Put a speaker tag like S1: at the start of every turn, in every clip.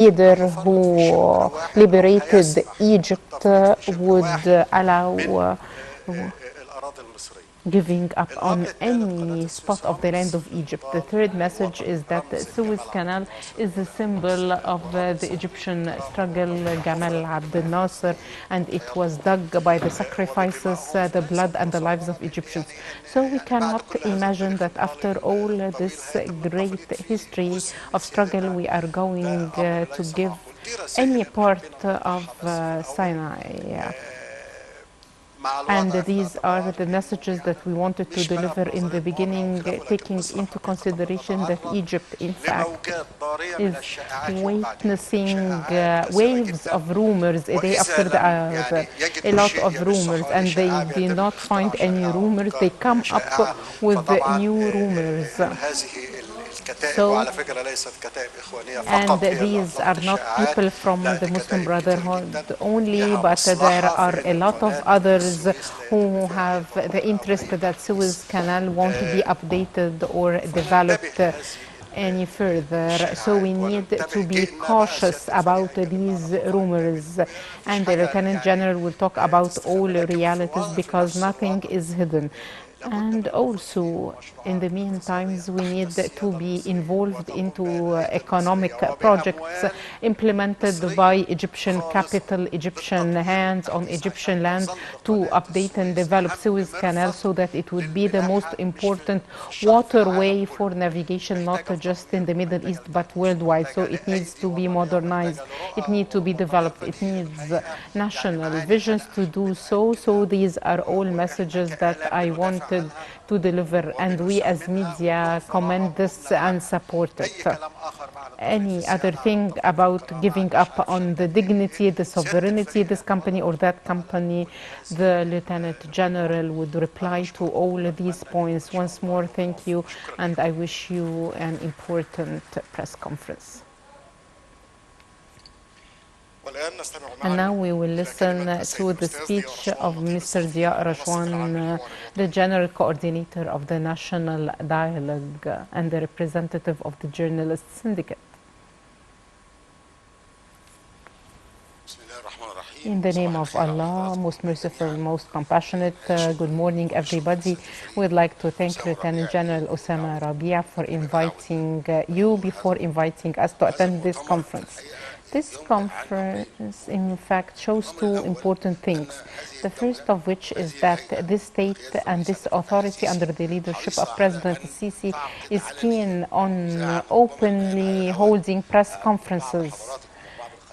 S1: leader who liberated Egypt would allow giving up on any spot of the land of Egypt. The third message is that the Suez Canal is a symbol of the Egyptian struggle, Gamal Abdel Nasser, and it was dug by the sacrifices, the blood and the lives of Egyptians. So we cannot imagine that after all this great history of struggle, we are going to give any part of Sinai. And these are the messages that we wanted to deliver in the beginning, taking into consideration that Egypt, in fact, is witnessing waves of rumors a day after the other, a lot of rumors, and they do not find any rumors, they come up with new rumors. So, and these are not people from the Muslim Brotherhood only, but there are a lot of others who have the interest that Suez Canal won't be updated or developed any further. So we need to be cautious about these rumors, and the Lieutenant General will talk about all realities because nothing is hidden. And also, in the meantime, we need to be involved into economic projects implemented by Egyptian capital, Egyptian hands on Egyptian land to update and develop Suez Canal so that it would be the most important waterway for navigation, not just in the Middle East, but worldwide. So it needs to be modernized, it needs to be developed, it needs national visions to do so. So these are all messages that I wanted to deliver, and we as media commend this and support it. Any other thing about giving up on the dignity, the sovereignty, this company or that company, the Lieutenant General would reply to all these points. Once more, thank you, and I wish you an important press conference. And now we will listen to the speech of Mr. Ziya Rashwan, the General Coordinator of the National Dialogue and the representative of the Journalists Syndicate. In the name of Allah, most merciful, most compassionate, good morning everybody. We'd like to thank Lieutenant General Osama Rabia for inviting you before inviting us to attend this conference. This conference, in fact, shows two important things. The first of which is that this state and this authority under the leadership of President Sisi is keen on openly holding press conferences.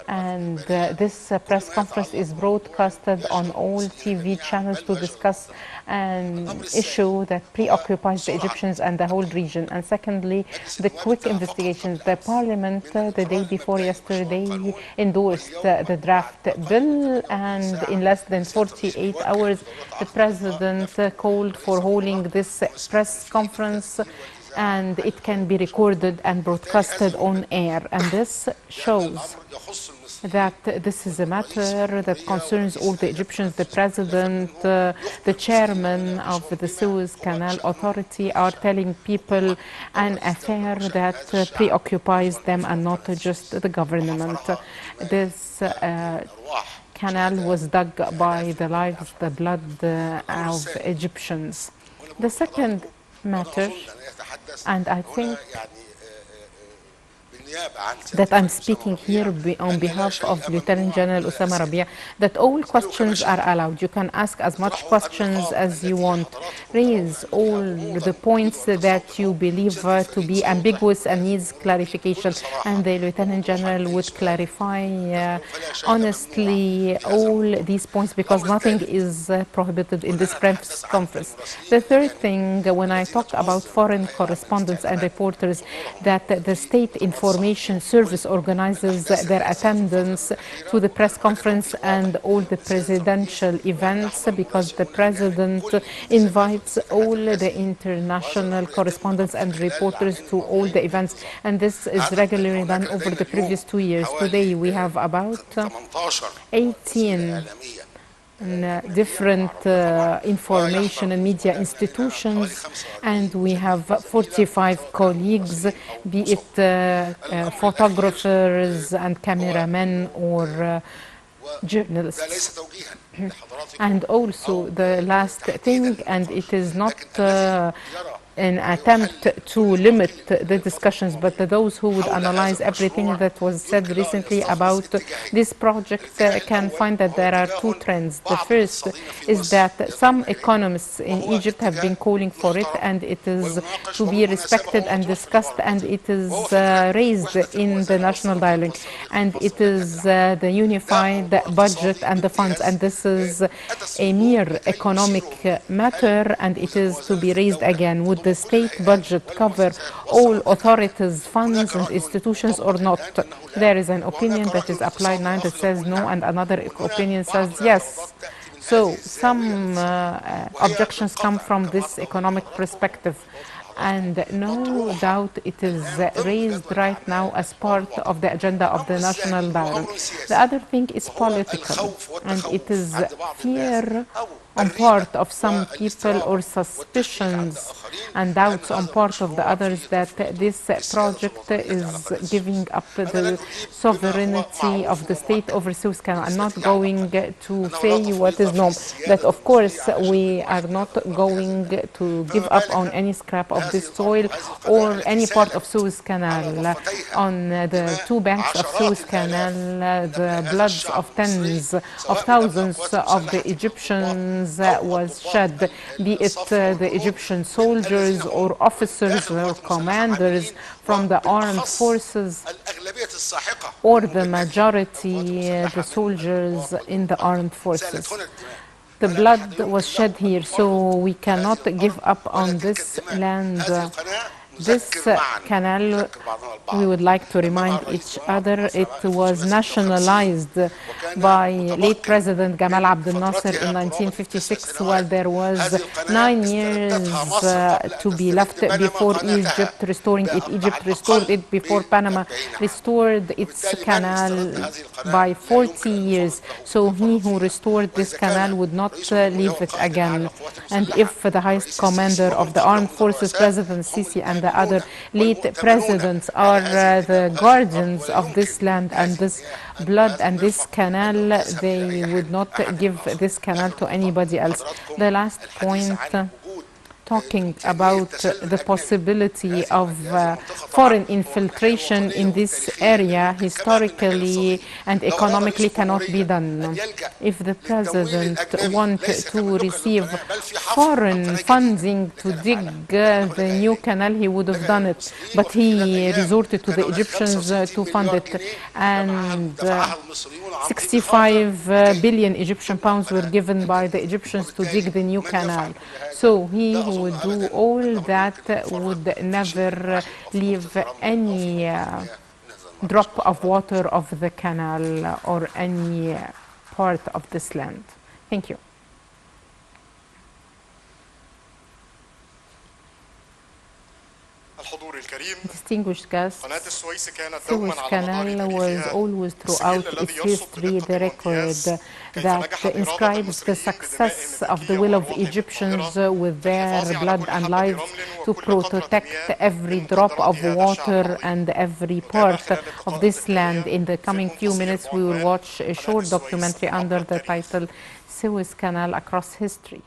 S1: And this press conference is broadcasted on all TV channels to discuss an issue that preoccupies the Egyptians and the whole region. And secondly, the quick investigations. The parliament, the day before yesterday, endorsed the draft bill, and in less than 48 hours, the president called for holding this press conference, and it can be recorded and broadcasted on air. And this shows that this is a matter that concerns all the Egyptians. The president, the chairman of the Suez Canal Authority are telling people an affair that preoccupies them and not just the government. This canal was dug by the lives, the blood of Egyptians. The second matter, and I think that I'm speaking here on behalf of Lieutenant General Osama Rabia, that all questions are allowed. You can ask as much questions as you want. Raise all the points that you believe to be ambiguous and needs clarification. And the Lieutenant General would clarify honestly all these points, because nothing is prohibited in this press conference. The third thing, when I talk about foreign correspondents and reporters, that the State Information Service organizes their attendance to the press conference and all the presidential events, because the president invites all the international correspondents and reporters to all the events, and this is regularly done over the previous 2 years. Today we have about 18 different information and media institutions, and we have 45 colleagues, be it photographers and cameramen or journalists. And also the last thing, and it is not an attempt to limit the discussions, but those who would analyze everything that was said recently about this project can find that there are two trends. The first is that some economists in Egypt have been calling for it, and it is to be respected and discussed, and it is raised in the national dialogue, and it is the unified budget and the funds, and this is a mere economic matter, and it is to be raised again. Would the state budget cover all authorities, funds, and institutions or not? There is an opinion that is applied now that says no, and another opinion says yes. So some objections come from this economic perspective. And no doubt it is raised right now as part of the agenda of the national dialogue. The other thing is political, and it is fear on part of some people or suspicions and doubts on part of the others that this project is giving up the sovereignty of the state over Suez Canal. I'm not going to say what is known, that of course we are not going to give up on any scrap of this soil or any part of Suez Canal. On the two banks of Suez Canal, the bloods of tens of thousands of the Egyptians was shed, be it the Egyptian soldiers or officers or commanders from the armed forces, or the majority, the soldiers in the armed forces. The blood was shed here, so we cannot give up on this land. This canal, we would like to remind each other, it was nationalized by late President Gamal Abdel Nasser in 1956, while there was 9 years to be left before Egypt restoring it. Egypt restored it before Panama restored its canal by 40 years. So he who restored this canal would not leave it again. And if the highest commander of the armed forces, President Sisi, and the other late presidents are the guardians of this land and this blood and this canal, they would not give this canal to anybody else. The last point, talking about the possibility of foreign infiltration in this area historically and economically cannot be done. If the president wanted to receive foreign funding to dig the new canal, he would have done it, but he resorted to the Egyptians to fund it, and 65 billion Egyptian pounds were given by the Egyptians to dig the new canal. So he who would do all that would never leave any drop of water of the canal or any part of this land. Thank you. Distinguished guests, Suez Canal was always throughout its history the record that inscribes the success of the will of Egyptians with their blood and lives to protect every drop of water and every part of this land. In the coming few minutes, we will watch a short documentary under the title Suez Canal Across History.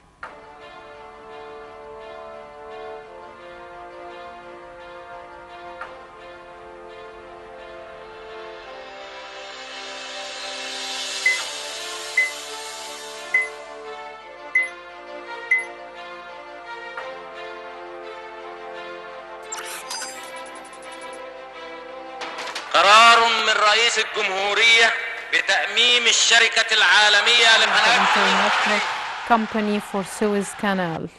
S2: قرار من رئيس الجمهورية بتأميم الشركة العالمية
S1: International Company for Suez Canal.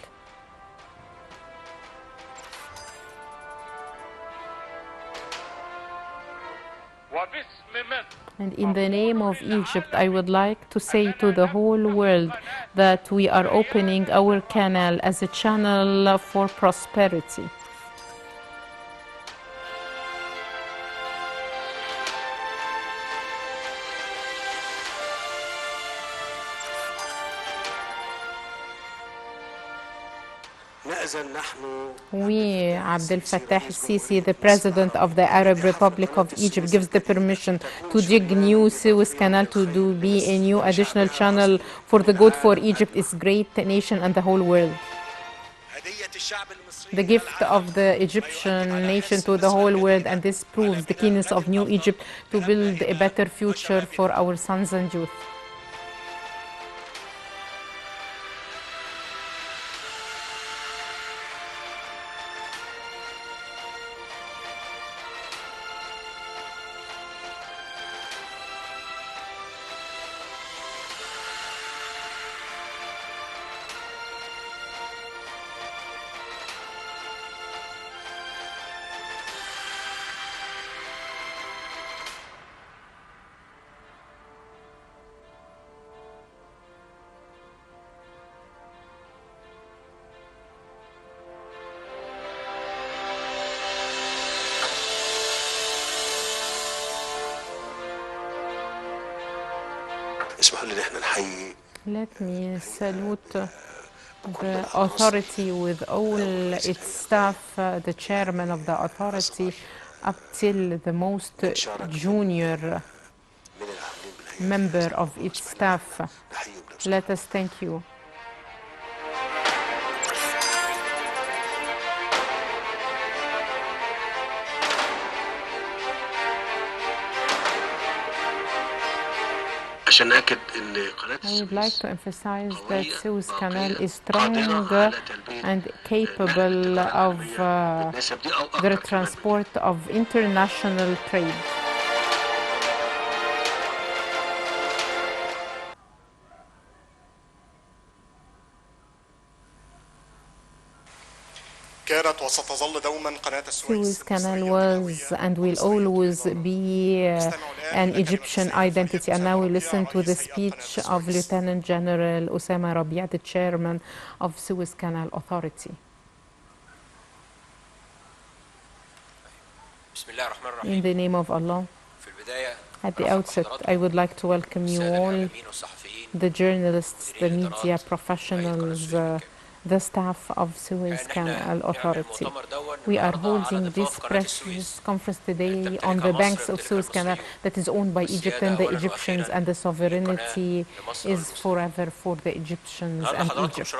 S1: And in the name of Egypt, I would like to say to the whole world that we are opening our canal as a channel for prosperity. We, Abdel Fattah al-Sisi, the president of the Arab Republic of Egypt, gives the permission to dig new Suez Canal to be a new additional channel for the good for Egypt, its great nation, and the whole world. The gift of the Egyptian nation to the whole world, and this proves the keenness of New Egypt to build a better future for our sons and youth. Let me salute the authority with all its staff, the chairman of the authority, up till the most junior member of its staff. Let us thank you. I would like to emphasize that Suez Canal is strong and capable of the transport of international trade. Suez Canal was and will always be an Egyptian identity. And now we listen to the speech of Lieutenant General Osama Rabia, the chairman of Suez Canal Authority. In the name of Allah, at the outset, I would like to welcome you all, the journalists, the media professionals, the staff of Suez Canal Authority. We are holding this press conference today on the banks of Suez Canal that is owned by Egypt and the Egyptians, and the sovereignty is forever for the Egyptians and Egypt.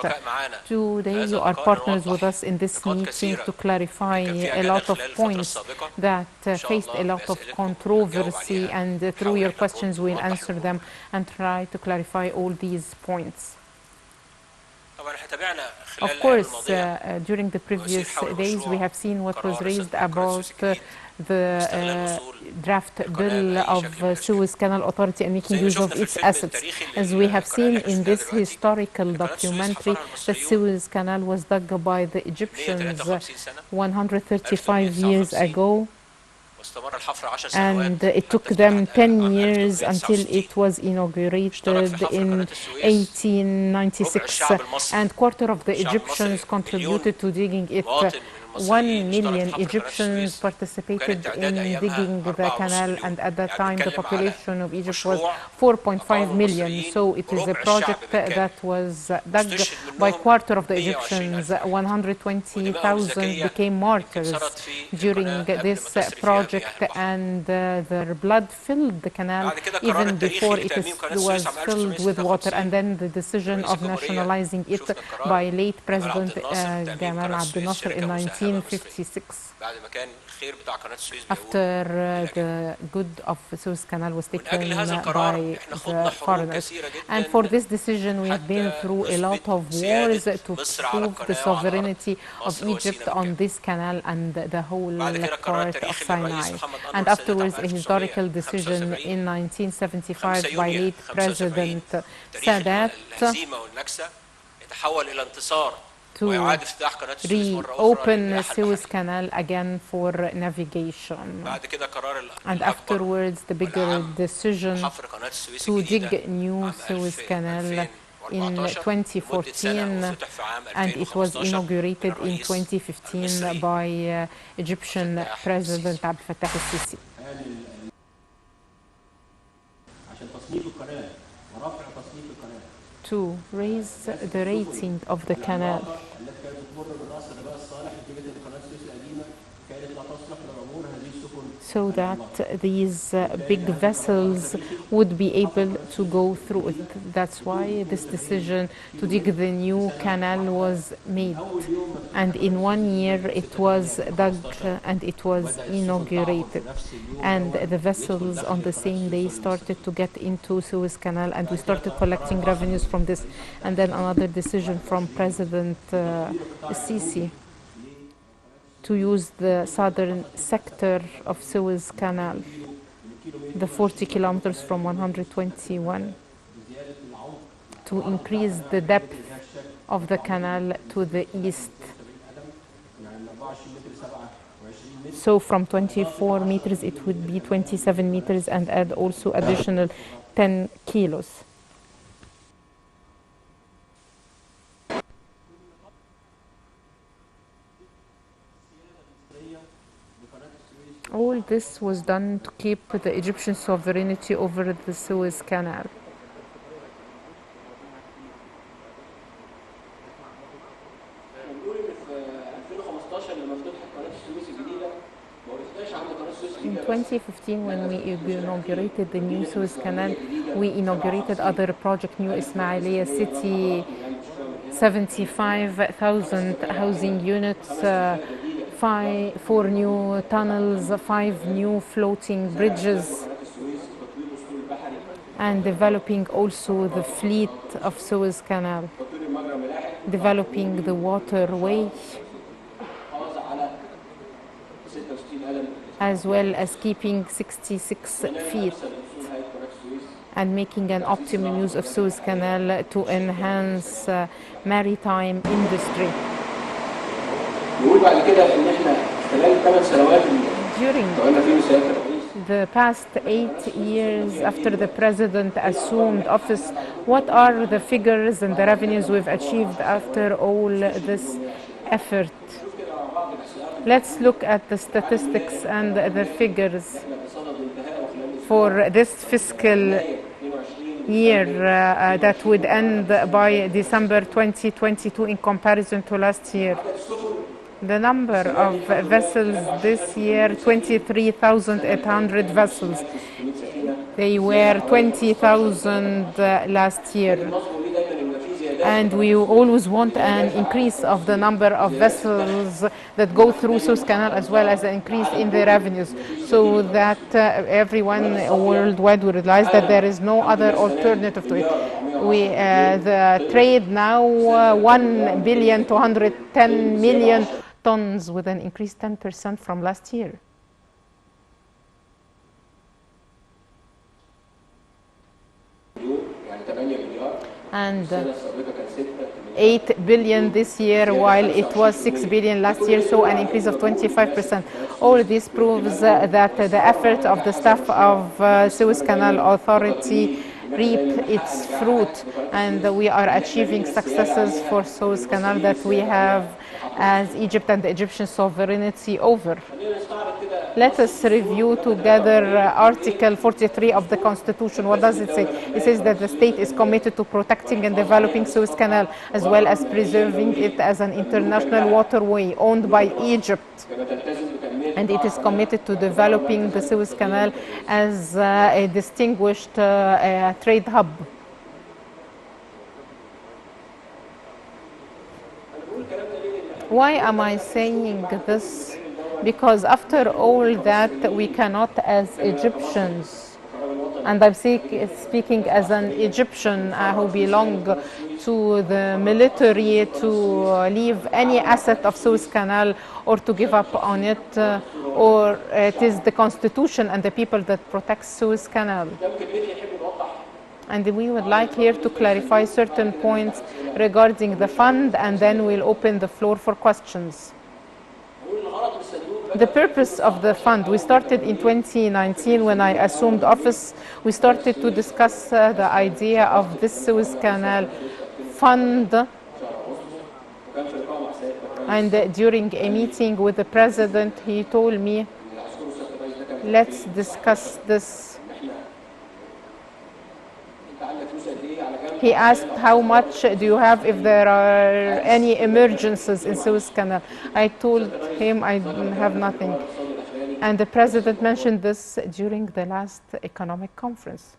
S1: Today you are partners with us in this meeting to clarify a lot of points that faced a lot of controversy, and through your questions we'll answer them and try to clarify all these points. Of course, during the previous days, we have seen what was raised about the draft bill of Suez Canal Authority and making use of its assets. As we have seen in this historical documentary, the Suez Canal was dug by the Egyptians 135 years ago, and it took them 10 years until it was inaugurated in 1896, and quarter of the Egyptians contributed to digging it. 1 million Egyptians participated in digging the canal, and at that time the population of Egypt was 4.5 million. So it is a project that was dug by quarter of the Egyptians. 120,000 became martyrs during this project, and their blood filled the canal even before it was filled with water. And then the decision of nationalizing it by late President Gamal Abdel Nasser in 1956, after the good of Suez Canal was taken by the foreigners. And for this decision we have been through a lot of wars to prove the sovereignty of Egypt on this canal and the whole part of Sinai. And afterwards a historical decision in 1975 by late President Sadat to reopen Suez Canal again for navigation. And afterwards the bigger decision to dig new Suez Canal in 2014, and it was inaugurated in 2015 by Egyptian President Abdel Fattah al-Sisi.
S3: عشان تصنيف القناة ورفع تصنيف القناة
S1: to raise the rating of the canal
S3: التي كانت بتمر بالراس الرجاء الصالح نتيجه ان قناه السويس القديمه كانت لا تصلح لعبور هذه السفن.
S1: so that these big vessels would be able to go through it. That's why this decision to dig the new canal was made. And in 1 year it was dug and it was inaugurated. And the vessels on the same day started to get into Suez Canal, and we started collecting revenues from this. And then another decision from President Sisi to use the southern sector of Suez Canal, the 40 kilometers from 121, to increase the depth of the canal to the east. So from 24 meters it would be 27 meters and add also additional 10 kilos. All this was done to keep the Egyptian sovereignty over the Suez Canal. In 2015, when we inaugurated the new Suez Canal, we inaugurated other projects, New Ismailia City, 75,000 housing units, 4 new tunnels, 5 new floating bridges, and developing also the fleet of Suez Canal, developing the waterway, as well as keeping 66 feet and making an optimum use of Suez Canal to enhance maritime industry. During the past 8 years after the president assumed office, what are the figures and the revenues we've achieved after all this effort? Let's look at the statistics and the figures for this fiscal year that would end by December 2022 in comparison to last year. The number of vessels this year, 23,800 vessels. They were 20,000 last year. And we always want an increase of the number of vessels that go through Suez Canal, as well as an increase in the revenues, so that everyone worldwide will realize that there is no other alternative to it. The trade now 1,210,000,000 tons, with an increase 10% from last year. And 8 billion this year, while it was 6 billion last year, so an increase of 25%. All this proves that the effort of the staff of Suez Canal Authority reap its fruit, and we are achieving successes for Suez Canal that we have as Egypt and the Egyptian sovereignty over. Let us review together Article 43 of the Constitution. What does it say? It says that the state is committed to protecting and developing Suez Canal, as well as preserving it as an international waterway owned by Egypt. And it is committed to developing the Suez Canal as a distinguished trade hub. Why am I saying this? Because after all that, we cannot, as Egyptians, and I'm speaking as an Egyptian who belong to the military, to leave any asset of Suez Canal or to give up on it, or it is the Constitution and the people that protect Suez Canal. And we would like here to clarify certain points regarding the fund, and then we'll open the floor for questions. The purpose of the fund, we started in 2019 when I assumed office. We started to discuss the idea of this Suez Canal fund, and during a meeting with the president, he told me, let's discuss this. He asked how much do you have if there are any emergencies in Suez Canal. I told him I have nothing. And the president mentioned this during the last economic conference.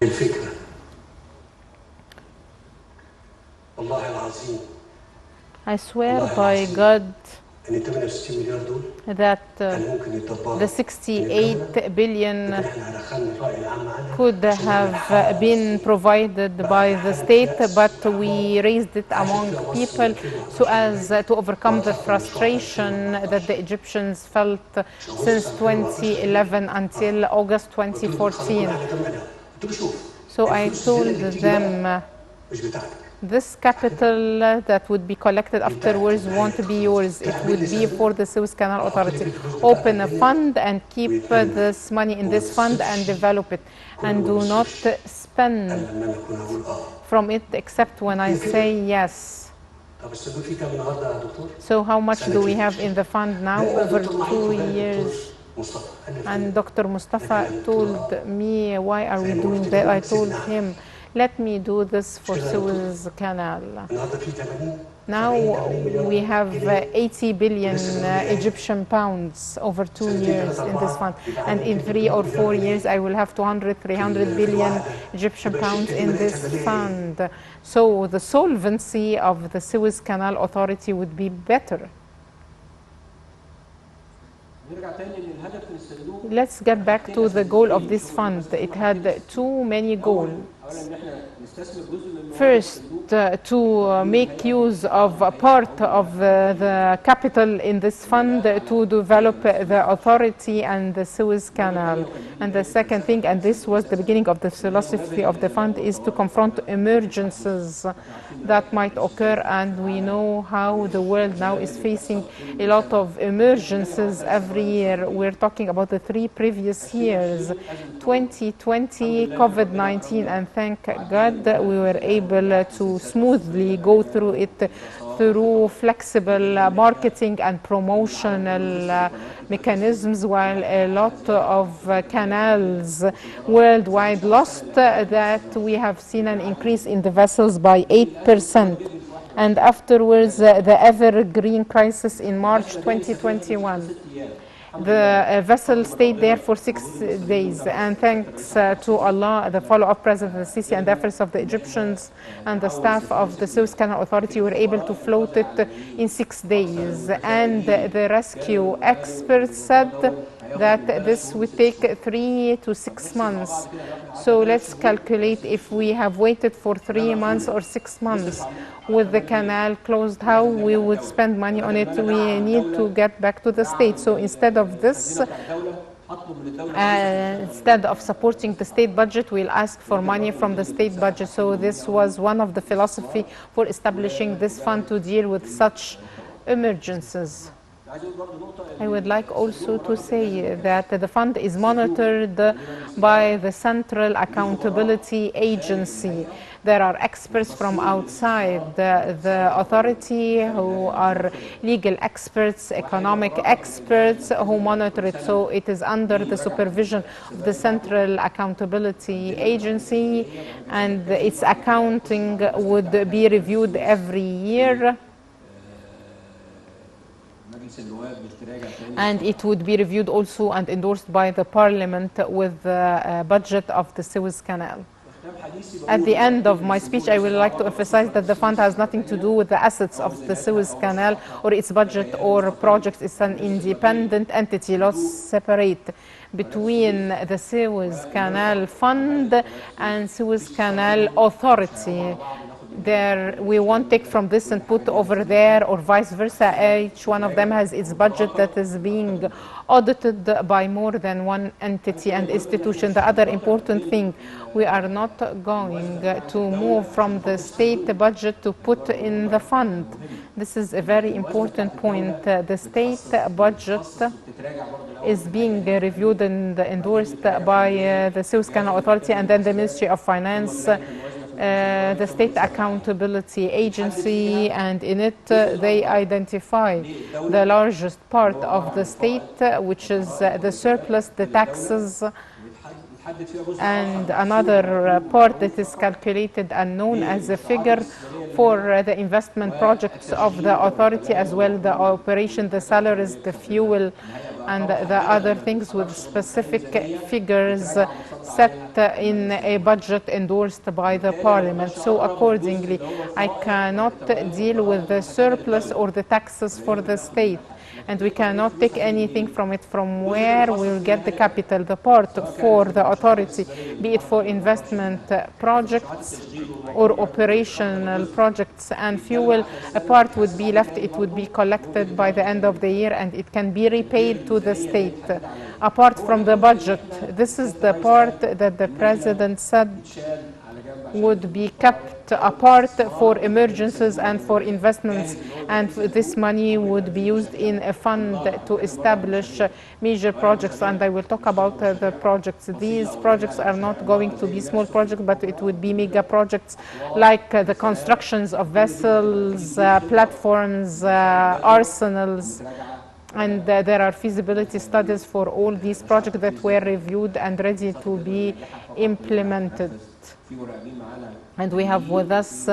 S4: الفكرة والله العظيم
S1: I swear by God
S4: ان 68 مليار دول
S1: that
S4: كان ممكن يطبقوا
S1: the 68 billion
S4: احنا دخلنا الرأي العام عنها
S1: could have been provided by the state, but we raised it among people so as to overcome the frustration that the Egyptians felt since 2011 until August 2014. So I told them,
S4: مش بتاعتك
S1: this capital that would be collected afterwards won't be yours. It would be for the Suez Canal Authority. Open a fund and keep this money in this fund and develop it. And do not spend
S4: لما اكون اقول
S1: from it except when I say yes.
S4: طب الصندوق فيه كام النهارده يا دكتور؟
S1: So how much do we have in the fund now? Over 2 years.
S4: مصطفى قال لي
S1: And Dr. Mustafa told me, why are we doing that? I told him, let me do this for Suez Canal.
S4: النهارده فيه 80
S1: Now we have 80 billion Egyptian pounds over 2 years in this fund. And in 3 or 4 years, I will have 200, 300 billion Egyptian pounds in this fund. So the solvency of the Suez Canal Authority would be better.
S3: نرجع تاني ان الهدف من الصندوق
S1: Let's get back to the goal of this fund. It had too many goals.
S3: اولا ان احنا نستثمر جزء من الموارد
S1: First,
S3: الصندوق
S1: to make use of a part of the capital in this fund to develop the authority and the Suez Canal. And the second thing, and this was the beginning of the philosophy of the fund, is to confront emergencies that might occur. And we know how the world now is facing a lot of emergencies every year. We're talking about the 3 previous years, 2020, COVID-19, and thank God that we were able to smoothly go through it through flexible marketing and promotional mechanisms, while a lot of canals worldwide lost, that we have seen an increase in the vessels by 8%. And afterwards, the evergreen crisis in March 2021. The vessel stayed there for 6 days, and thanks to Allah, the follow-up President Sisi and the efforts of the Egyptians and the staff of the Suez Canal Authority were able to float it in 6 days. And the rescue experts said that this would take 3 to 6 months. So let's calculate, if we have waited for 3 months or 6 months with the canal closed, how we would spend money on it. We need to get back to the state. So instead of this, instead of supporting the state budget, we'll ask for money from the state budget. So this was one of the philosophy for establishing this fund to deal with such emergencies. I would like also to say that the fund is monitored by the Central Accountability Agency. There are experts from outside the authority who are legal experts, economic experts who monitor it. So it is under the supervision of the Central Accountability Agency, and its accounting would be reviewed every year. And it would be reviewed also and endorsed by the Parliament with the budget of the Suez Canal. At the end of my speech, I would like to emphasize that the fund has nothing to do with the assets of the Suez Canal or its budget or projects. It's an independent entity. Let's separate between the Suez Canal Fund and Suez Canal Authority. we won't take from this and put over there or vice versa. Each one of them has its budget that is being audited by more than one entity and institution. The other important thing, we are not going to move from the state budget to put in the fund. This is a very important point. The state budget is being reviewed and endorsed by the Suez Canal Authority and then the Ministry of Finance, the State Accountability Agency, and in it they identify the largest part of the state, which is the surplus, the taxes, and another part that is calculated and known as a figure for the investment projects of the authority, as well the operation, the salaries, the fuel, and the other things with specific figures set in a budget endorsed by the parliament. So accordingly, I cannot deal with the surplus or the taxes for the state, and we cannot take anything from it. From where we'll get the capital, the part for the authority, be it for investment projects or operational projects and fuel, a part would be left. It would be collected by the end of the year and it can be repaid to the state. Apart from the budget, this is the part that the president said would be kept apart for emergencies and for investments, and this money would be used in a fund to establish major projects, and I will talk about the projects. These projects are not going to be small projects, but it would be mega projects like the constructions of vessels, platforms, arsenals, and there are feasibility studies for all these projects that were reviewed and ready to be implemented. And we have with us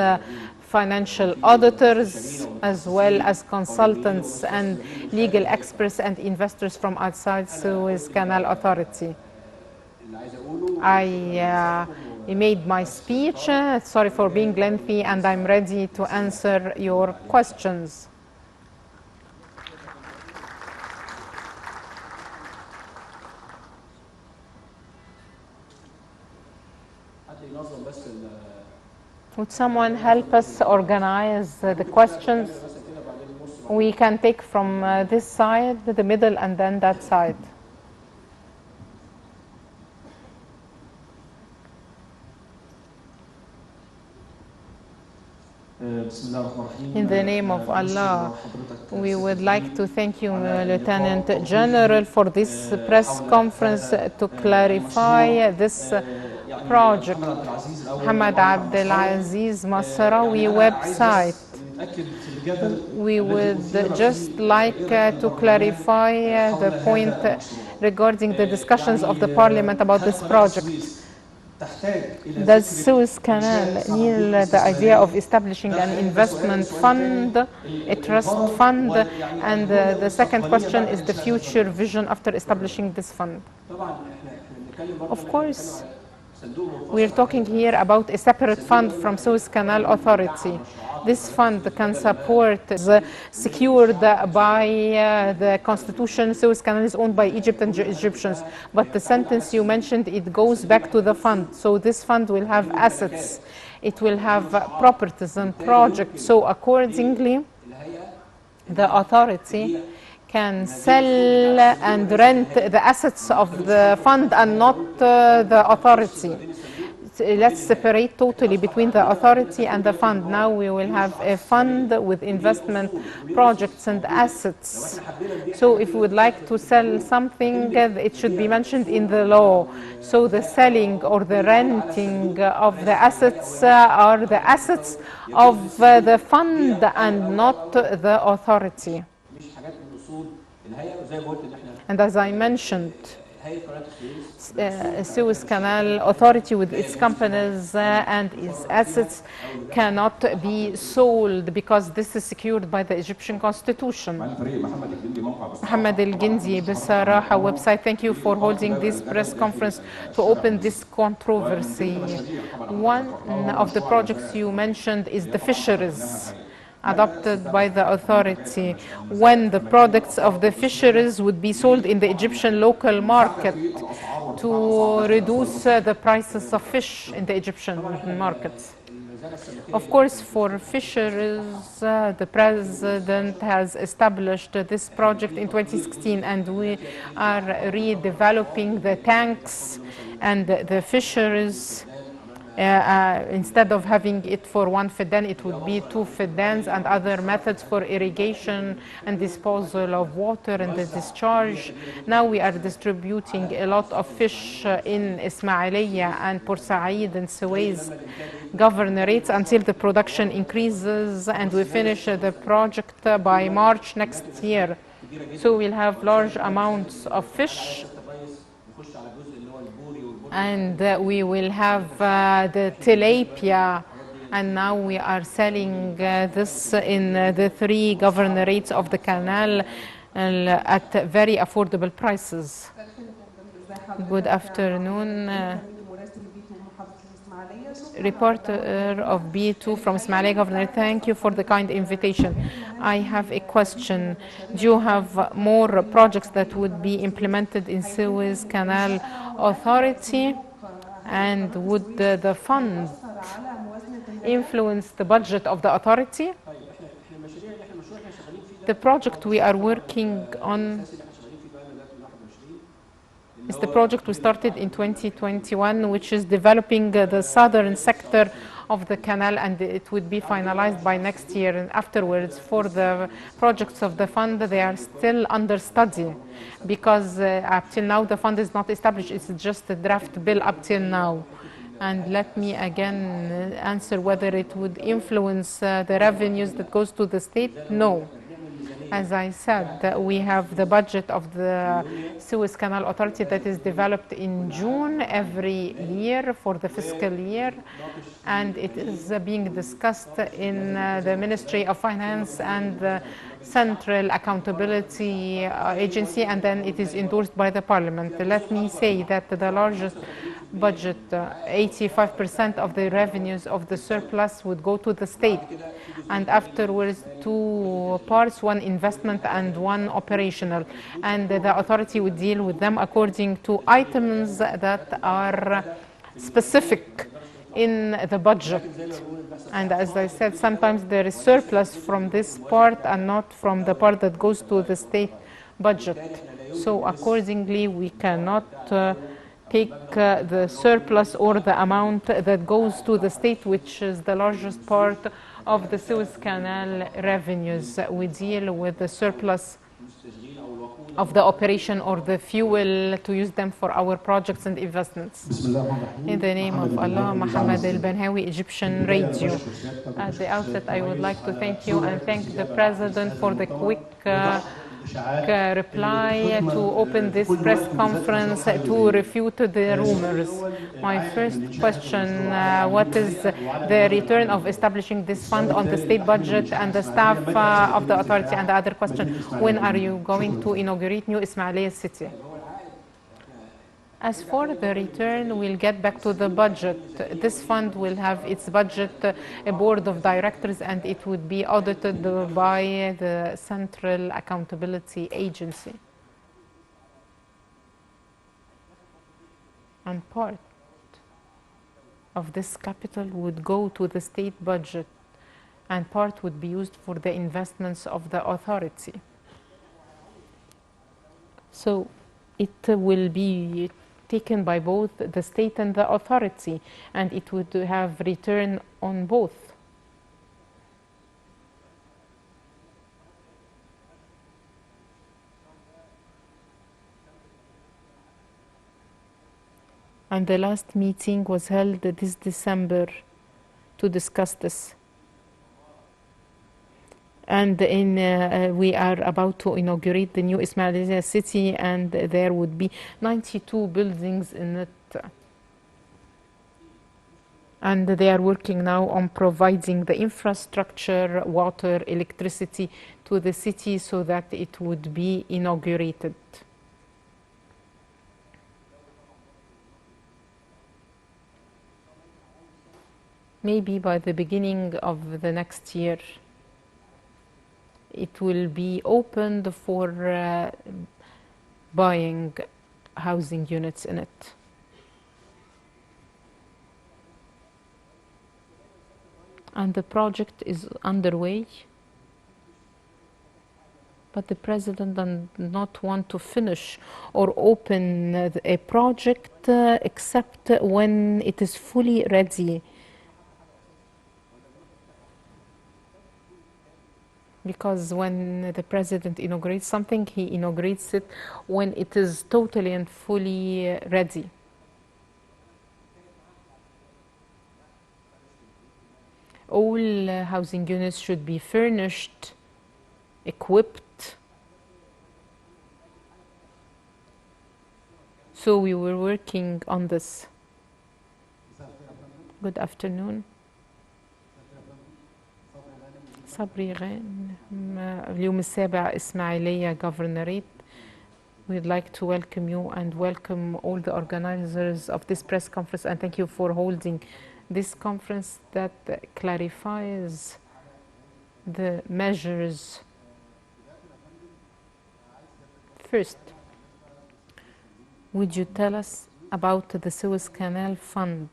S1: financial auditors as well as consultants and legal experts and investors from outside Suez Canal Authority. I made my speech. Sorry for being lengthy, and I'm ready to answer your questions. Would someone help us organize the questions? We can take from this side, the middle, and then that side. In the name of Allah, we would like to thank you, Lieutenant General, for this press conference to clarify this project. Hamad Abdelaziz Masraoui website. We would just like to clarify the point regarding the discussions of the Parliament about this project. Does Suez Canal need the idea of establishing an investment fund, a trust fund? And the second question is the future vision after establishing this fund. Of course, we're talking here about a separate fund from Suez Canal Authority. This fund can support the secured by the constitution. Suez Canal is owned by Egypt and Egyptians, but the sentence you mentioned, it goes back to the fund. So this fund will have assets, it will have properties and projects. So accordingly, the authority can sell and rent the assets of the fund and not the authority. Let's separate totally between the authority and the fund. Now we will have a fund with investment projects and assets. So if we would like to sell something, it should be mentioned in the law. So the selling or the renting of the assets are the assets of the fund and not the authority. And as I mentioned, Suez Canal Authority with its companies and its assets cannot be sold because this is secured by the Egyptian constitution. Mohammed El-Gindi, Bisaraha website, thank you for holding this press conference to open this controversy. One of the projects you mentioned is the fisheries adopted by the authority, when the products of the fisheries would be sold in the Egyptian local market to reduce the prices of fish in the Egyptian markets. Of course, for fisheries, the president has established this project in 2016, and we are redeveloping the tanks and the fisheries. Instead of having it for one fedan, it would be 2 fedans and other methods for irrigation and disposal of water and the discharge. Now we are distributing a lot of fish in Ismailia and Port Said and Suez governorates until the production increases, and we finish the project by March next year. So we'll have large amounts of fish, and we will have the tilapia, and now we are selling this in the 3 governorates of the canal at very affordable prices. Good afternoon. Reporter of B2 from Ismailia Governorate. Thank you for the kind invitation. I have a question. Do you have more projects that would be implemented in Suez Canal Authority? And would the fund influence the budget of the authority? The project we are working on is the project we started in 2021, which is developing the southern sector of the canal, and it would be finalized by next year. And afterwards, for the projects of the fund, they are still under study, because up till now the fund is not established. It's just a draft bill up till now. And let me again answer whether it would influence the revenues that goes to the state. No. As I said, we have the budget of the Suez Canal Authority that is developed in June every year for the fiscal year, and it is being discussed in the Ministry of Finance and the Central Accountability Agency, and then it is endorsed by the Parliament. Let me say that the largest budget, 85% of the revenues of the surplus would go to the state, and afterwards 2 parts, 1 investment and 1 operational, and the authority would deal with them according to items that are specific in the budget. And as I said, sometimes there is surplus from this part and not from the part that goes to the state budget. So accordingly, we cannot take the surplus or the amount that goes to the state, which is the largest part of the Suez Canal revenues. We deal with the surplus of the operation or the fuel to use them for our projects and investments. In the name of Allah, Muhammad al-Banhawi, Egyptian Radio. At the outset, I would like to thank you and thank the President for the quick reply to open this press conference to refute the rumors. My first question, what is the return of establishing this fund on the state budget and the staff of the authority? And the other question, when are you going to inaugurate New Ismailia City? As for the return, we'll get back to the budget. This fund will have its budget, a board of directors, and it would be audited by the Central Accountability Agency. And part of this capital would go to the state budget, and part would be used for the investments of the authority. So it will be taken by both the state and the authority, and it would have return on both. And the last meeting was held this December to discuss this. And we are about to inaugurate the new Ismailia City, and there would be 92 buildings in it. And they are working now on providing the infrastructure, water, electricity to the city so that it would be inaugurated. Maybe by the beginning of the next year. It will be opened for buying housing units in it. and the project is underway, but the president does not want to finish or open a project except when it is fully ready. Because when the president inaugurates something, he inaugurates it when it is totally and fully ready. All housing units should be furnished, equipped. So we were working on this. Good afternoon. صبري غانم اليوم السابع إسماعيلية Governorate. We'd like to welcome you and welcome all the organizers of this press conference, and thank you for holding this conference that clarifies the measures. First, would you tell us about the Suez Canal Fund?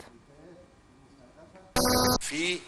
S5: في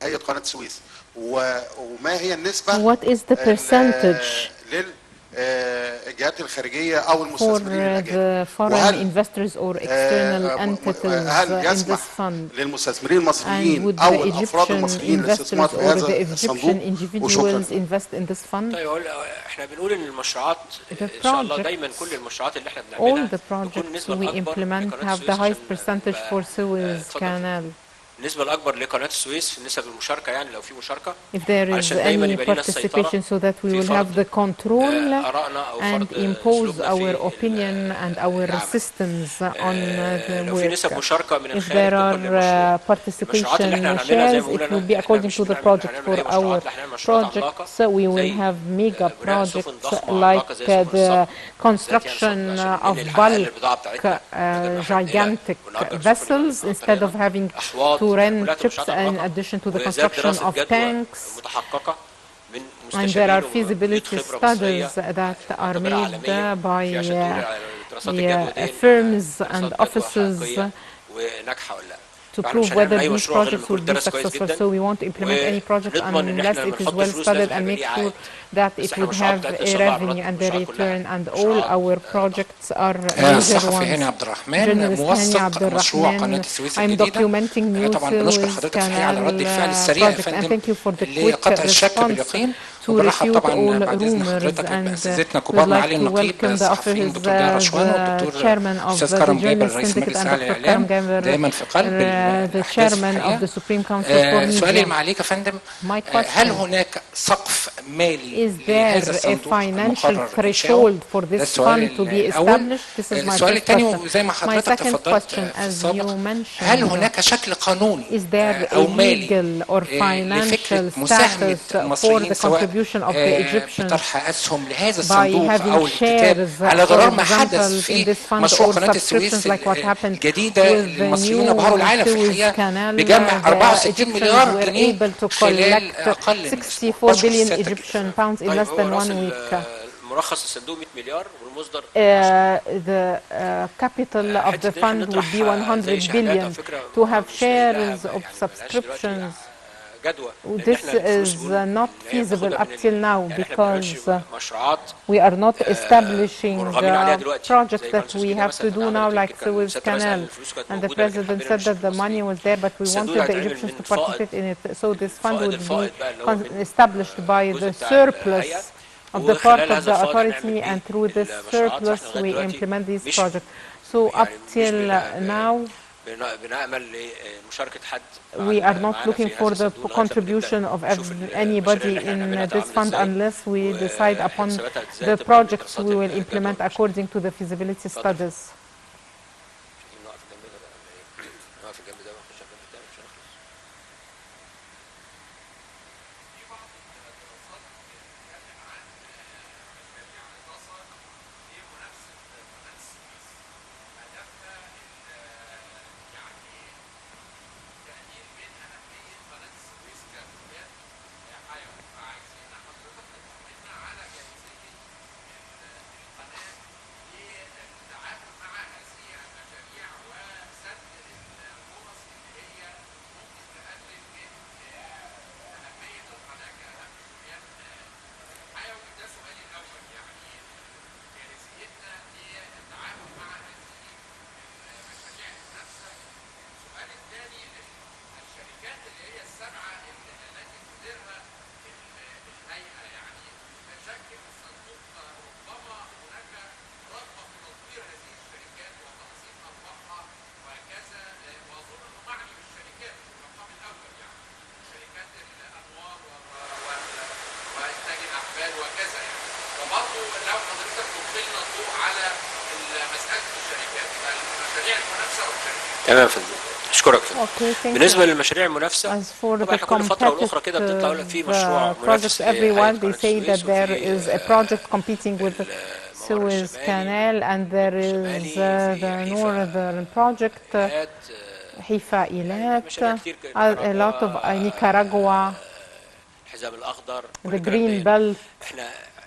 S5: هيئة قناة السويس وما هي النسبة
S1: What is the percentage
S5: للجهات الخارجية أو
S1: for
S5: المستثمرين الأجانب؟
S1: the foreign investors or external entities
S5: هل
S1: in
S5: يسمح
S1: this fund?
S5: للمستثمرين
S1: And
S5: المصريين
S1: would
S5: أو
S1: the
S5: الأفراد
S1: Egyptian
S5: المصريين الاستثمار
S1: investors
S5: في
S1: or
S5: هذا
S1: the
S5: الصندوق؟
S1: Egyptian
S5: وشكرا.
S1: individuals invest in this fund?
S3: طيب احنا بنقول ان المشروعات
S1: The
S3: ان شاء الله
S1: projects,
S3: دايما كل المشروعات اللي احنا
S1: all
S3: بنعملها
S1: the
S3: تكون
S1: projects
S3: النسبة
S1: we
S3: الأكبر
S1: implement
S3: لقناة
S1: have the
S3: السويس
S1: highest percentage for Suez
S3: اتفضل.
S1: Canal.
S3: النسبة الأكبر لقناة السويس في نسب المشاركة، يعني لو في مشاركة
S1: If there is
S3: علشان دايما
S1: any
S3: يبقى لنا السيطرة
S1: participation so that we
S3: في
S1: will have the
S3: فرض
S1: control
S3: آرائنا أو
S1: and
S3: فرض
S1: impose
S3: أسلوبنا
S1: our
S3: في
S1: opinion and our
S3: العمل.
S1: resistance on the
S3: لو في نسب
S1: work.
S3: مشاركة من
S1: If
S3: الخارج
S1: there
S3: طبقا للمشروع،
S1: are
S3: المشروعات اللي احنا
S1: participation
S3: هنعملها زي
S1: shares,
S3: ما بقول
S1: it will
S3: أنا
S1: be
S3: احنا
S1: according
S3: مش
S1: to the
S3: هنعمل
S1: project
S3: أي
S1: for our
S3: مشروعات، لا هنعمل مشروعات عملاقة
S1: projects. We will
S3: زي
S1: have mega
S3: بناء سفن
S1: projects
S3: ضخمة
S1: like
S3: عملاقة زي سفن
S1: the
S3: الصقر،
S1: construction
S3: عشان
S1: of
S3: ننقل الحلقة
S1: bulk
S3: البضاعة بتاعتنا بدل ما احنا
S1: gigantic
S3: ونأجر سفن
S1: vessels instead of having
S3: أحواض،
S1: to rent
S3: كلها
S1: ships
S3: مشروعات
S1: in
S3: عملاقة
S1: addition to the
S3: وذات
S1: construction
S3: دراسة
S1: of
S3: جدوى
S1: tanks.
S3: متحققة من
S1: And there are
S3: مستشارين وبيوت
S1: feasibility
S3: خبرة مصرية
S1: studies that are
S3: معتبرة عالميا
S1: made
S3: في عشان تقول
S1: by
S3: على دراسات الجدوى دي
S1: firms and
S3: دراسات جدوى
S1: offices
S3: حقيقية وناجحة ولا لا.
S1: to
S3: فاحنا مش
S1: prove whether
S3: هنعمل أي
S1: these
S3: مشروع غير
S1: projects
S3: لما
S1: will
S3: يكون
S1: be
S3: درس كويس
S1: successful.
S3: جدا،
S1: So we won't implement any project
S3: ونضمن إن
S1: unless
S3: احنا
S1: it is
S3: بنحط
S1: well
S3: فلوس
S1: studied
S3: لازم
S1: and
S3: يبقى
S1: make
S3: ليه
S1: sure
S3: عائد.
S1: that
S3: بس
S1: it
S3: احنا
S1: would
S3: المشروعات
S1: have
S3: بتاعتنا
S1: a
S3: سبع
S1: revenue and a
S3: المشروعات كلها
S1: return, and all
S3: مشروعات
S1: our projects are major
S6: الصحفي هاني
S1: ones.
S6: عبد الرحمن
S1: Journalist هاني عبد
S6: موثق مشروع قناة
S1: الرحمن.
S6: السويس
S1: I'm
S6: الجديدة.
S1: documenting new
S6: طبعا بنشكر
S1: Suez
S6: حضرتك الحقيقة على رد الفعل
S1: Canal
S6: السريع يا
S1: project, and
S6: فندم
S1: thank you for the quick
S6: لقطع الشك
S1: response
S6: باليقين.
S1: to
S6: وبرحب
S1: refute
S6: طبعا
S1: all
S6: بعد اذن
S1: rumors,
S6: حضرتك
S1: and
S6: باساتذتنا
S1: we'd
S6: كبار
S1: like
S6: معالي
S1: to
S6: النقيب
S1: welcome the
S6: الصحفيين
S1: office,
S6: دكتور جابر رشوان
S1: the
S6: والدكتور
S1: chairman of
S6: استاذ
S1: the
S6: كرم جابر
S1: journalist
S6: رئيس
S1: syndicate
S6: المجلس
S1: and
S6: الاعلى
S1: Dr.
S6: للاعلام
S1: Karam Gaber,
S6: دايما في قلب
S1: the
S6: الاحداث
S1: chairman of
S6: الحقيقه.
S1: the Supreme Council for
S6: سؤالي
S1: Media.
S6: المعاليك يا فندم،
S1: My
S6: هل
S1: question:
S6: هناك سقف مالي
S1: is
S6: لهذا
S1: there a
S6: الصندوق
S1: financial
S6: المقرر انشاؤه؟
S1: threshold for
S6: ده
S1: this
S6: السؤال
S1: fund to be
S6: الاول.
S1: established? This is my
S6: السؤال
S1: first
S6: الثاني
S1: question.
S6: وزي ما
S1: My
S6: حضرتك
S1: second
S6: تفضلت
S1: question,
S6: في
S1: as
S6: السابق،
S1: you
S6: هل
S1: mentioned,
S6: هناك شكل قانوني
S1: is there a
S6: او مالي
S1: legal or
S6: لفكره
S1: financial
S6: مساهمه
S1: status for
S6: المصريين
S1: the
S6: سواء
S1: contribution of the Egyptians
S6: بطرح اسهم لهذا
S1: by
S6: الصندوق
S1: having
S6: او الكتاب
S1: shares,
S6: على
S1: for
S6: غرار ما حدث
S1: example, in
S6: في
S1: this fund,
S6: مشروع
S1: or
S6: قناه السويس
S1: subscriptions like what happened
S6: الجديده
S1: with
S6: اللي
S1: the
S6: المصريين ابهروا
S1: new
S6: العالم في
S1: Suez
S6: الحقيقه
S1: Canal?
S6: بجمع
S1: The
S6: 64
S1: Egyptians
S6: مليار
S1: were
S6: جنيه
S1: able to
S6: خلال
S1: collect
S6: اقل من اسبوع.
S1: 64
S6: بشكر
S1: billion
S6: سيادتك
S1: Egyptian
S6: جدا.
S1: pounds in
S3: طيب
S1: less
S3: هو
S1: than
S3: راس
S1: 1 week.
S3: المرخص الصندوق 100 مليار والمصدر
S1: The capital of
S3: حته
S1: the
S3: ان احنا
S1: fund would be
S3: نطرح زي
S1: 100
S3: شهادات او
S1: billion
S3: فكره
S1: to have
S3: مش لاقي لها
S1: shares of
S3: يعني ملهاش دلوقتي
S1: subscriptions.
S3: جدوى، لان
S1: This
S3: احنا الفلوس
S1: is
S3: بنقول
S1: not
S3: ان هي
S1: feasible
S3: بناخدها
S1: up
S3: من
S1: till now
S3: يعني احنا ما بنعملش
S1: because
S3: مشروعات
S1: we are not establishing
S3: مرغمين عليها دلوقتي
S1: projects
S3: زي
S1: that
S3: قناه السويس
S1: we
S3: الجديده
S1: have to
S3: مثلا
S1: do
S3: اللي
S1: now
S3: اتعملت
S1: like
S3: يمكن كان
S1: Suez
S3: سياده الرئيس قال ان
S1: Canal.
S3: الفلوس كانت
S1: And the
S3: موجوده لكن
S1: president
S3: حبينا
S1: said that
S3: نشرك
S1: the money
S3: المصريين.
S1: was there, but we
S3: الصندوق
S1: wanted the
S3: هيتعمل
S1: Egyptians
S3: من
S1: to
S3: فائض
S1: participate in it. So this fund would be
S3: الفائض بقى اللي هو من
S1: established by
S3: الجزء
S1: the
S3: بتاع
S1: surplus
S3: الهيئه،
S1: of the part
S3: وخلال
S1: of
S3: هذا
S1: the
S3: الفائض
S1: authority,
S3: هنعمل
S1: and
S3: بيه
S1: through this
S3: المشروعات.
S1: surplus
S3: فاحنا لغايه
S1: we
S3: دلوقتي
S1: implement these
S3: مش
S1: projects. So up
S3: يعني مش
S1: till now
S3: بنأمل لمشاركة حد
S1: we are not
S3: معانا
S1: looking
S3: في
S1: for
S3: هذا
S1: the
S3: الصندوق لغاية لما
S1: contribution
S3: نبدأ
S1: of
S3: نشوف
S1: anybody
S3: المشاريع اللي احنا
S1: in
S3: هنعملها
S1: this
S3: هتعمل
S1: fund
S3: ازاي
S1: unless we decide upon
S3: وحساباتها ازاي
S1: the
S3: طبقا
S1: projects
S3: لدراسات
S1: we will
S3: الجدوى
S1: implement
S3: والمشاريع.
S1: according to the feasibility
S3: اتفضل.
S1: studies.
S3: نقف الجنب ده بقى نقف الجنب ده ونخش الجنب التاني مش هنخلص.
S7: على جاهزية القناة للتعامل مع وكذا يعني. فبرضه لو حضرتك تلقي لنا الضوء على مساله الشركات، المشاريع المنافسه والشركات.
S6: تمام يا فندم، اشكرك يا فندم.
S1: Okay, thank
S6: بالنسبه
S1: you.
S6: للمشاريع المنافسه،
S1: As for
S6: طبعا
S1: the
S6: احنا كل فتره والاخرى كده بنطلع يقول لك في مشروع
S1: competitive
S6: منافس
S1: projects everywhere,
S6: لهيئه
S1: they
S6: قناه
S1: say that
S6: السويس،
S1: there
S6: وفي
S1: is a project competing with the
S6: الممر
S1: Suez
S6: الشمالي
S1: Canal, and there is
S6: الشمالي،
S1: the
S6: وفي
S1: northern project,
S6: حيفا
S1: حيفا
S6: يعني
S1: إيلات,
S6: مشاريع كتير
S1: a lot of Nicaragua,
S6: الحزام الاخضر، كل
S1: the
S6: الكلام
S1: green
S6: ده.
S1: belt.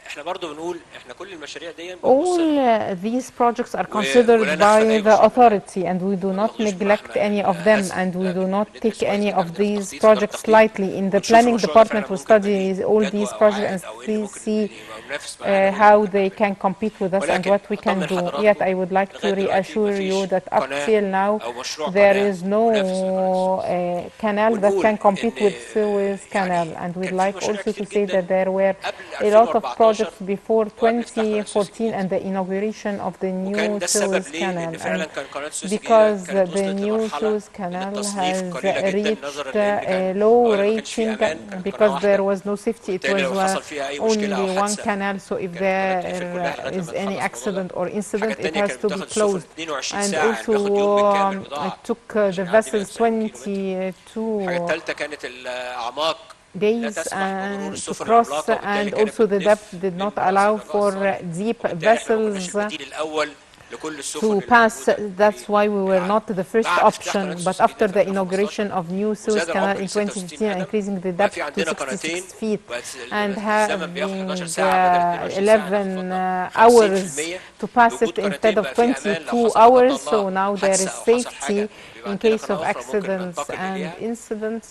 S6: احنا برضو بنقول احنا كل المشاريع دي بنبص
S1: All
S6: لها
S1: these projects are
S6: ولا
S1: considered
S6: نغفل
S1: by
S6: اي
S1: the
S6: مشروع منها،
S1: authority, and we do
S6: وما
S1: not
S6: ناخدوش
S1: neglect
S6: بمحمل
S1: any of them,
S6: الهزل،
S1: and we
S6: لا
S1: do not
S6: بندرس
S1: take
S6: كويس
S1: any
S6: احنا
S1: of
S6: عندنا في
S1: these
S6: تخطيط، اداره
S1: projects
S6: تخطيط،
S1: lightly. In the
S6: ونشوف
S1: planning
S6: المشروع ده فعلا
S1: department, we
S6: ممكن يبقى
S1: study
S6: ليه
S1: all
S6: جدوى
S1: these
S6: او
S1: projects and
S6: عائد، او ايه اللي ممكن
S1: see
S6: يبقى منافس معانا، وايه اللي
S1: how
S6: ممكن
S1: they
S6: نعمله.
S1: can compete with us and
S6: ولكن
S1: what we can
S6: اطمن
S1: do. Yet
S6: حضراتكم
S1: I would like to
S6: لغايه دلوقتي
S1: reassure you
S6: مفيش
S1: that up
S6: قناه
S1: till now
S6: او مشروع
S1: there
S6: قناه
S1: is no
S6: منافس لقناه السويس.
S1: canal that
S6: ونقول
S1: can compete
S6: ان
S1: with Suez Canal,
S6: يعني
S1: and we'd
S6: كان في
S1: like
S6: مشاريع
S1: also to
S6: كتير
S1: say that
S6: جدا
S1: there were
S6: قبل
S1: a lot of
S6: 2014
S1: projects before
S6: وقبل افتتاح قناه السويس
S1: 2014
S6: الجديده،
S1: and the inauguration of the
S6: وكان
S1: new
S6: ده السبب
S1: Suez
S6: ليه ان
S1: Canal,
S6: فعلا
S1: and
S6: كان قناه السويس الجديده
S1: because
S6: كانت
S1: the
S6: وصلت
S1: new
S6: لمرحله
S1: Suez
S6: من
S1: Canal
S6: التصنيف
S1: has
S6: قليله جدا، نظرا لان
S1: reached
S6: كان
S1: a low
S6: اولا ما كانش فيه
S1: rating
S6: امان، كانت قناه
S1: because there
S6: واحده،
S1: was no safety. It
S6: وبالتالي
S1: was
S6: لو حصل فيها اي مشكله او
S1: only one
S6: حادثه
S1: canal, so if
S6: كانت القناه بتقفل كلها
S1: there
S6: لغايه
S1: is
S6: لما
S1: any
S6: نخلص الموضوع ده.
S1: accident or
S6: الحاجه
S1: incident, it
S6: الثانيه
S1: has
S6: كانت
S1: to be
S6: بتاخد السفن
S1: closed.
S6: 22
S1: And
S6: ساعه، يعني
S1: also
S6: بياخد يوم بالكامل
S1: it
S6: بضاعه
S1: took the
S6: عشان يعدي
S1: vessels
S6: 170 كيلو متر. الحاجه
S1: 22
S6: الثالثه كانت الاعماق لا
S1: days
S6: تسمح بمرور
S1: and to
S6: السفن
S1: cross,
S6: العملاقه، وبالتالي
S1: and
S6: كانت
S1: also the
S6: بتلف
S1: depth did not
S6: من راس
S1: allow
S6: الرجاء
S1: for
S6: الصالح،
S1: deep
S6: وبالتالي احنا ما كناش
S1: vessels
S6: البديل الاول لكل السفن
S1: to
S6: اللي
S1: pass.
S6: موجوده
S1: That's why we
S6: في
S1: were
S6: العالم.
S1: not the first
S6: بعد افتتاح قناه
S1: option, but
S6: السويس الجديده
S1: after
S6: في
S1: the
S6: 2015
S1: inauguration of new Suez
S6: وزاد
S1: Canal
S6: العمق
S1: in
S6: ل 66
S1: 2015,
S6: قدم،
S1: increasing the
S6: وبقى في
S1: depth to
S6: عندنا
S1: 66
S6: قناتين،
S1: feet
S6: وبقت
S1: and
S6: الزمن بياخد 11
S1: having
S6: ساعه بدل 22 ساعه ناخد
S1: 11
S6: فتره
S1: hours
S6: 50%.
S1: to pass it
S6: بوجود
S1: instead
S6: قناتين
S1: of
S6: بقى في امان، لو
S1: 22
S6: حصل لا قدر
S1: hours.
S6: الله
S1: So now there
S6: حادثه
S1: is
S6: او حصل حاجه
S1: safety
S6: بيبقى
S1: in
S6: عندنا
S1: case of
S6: قناه اخرى ممكن
S1: accidents
S6: ننتقل
S1: and
S6: اليها.
S1: incidents.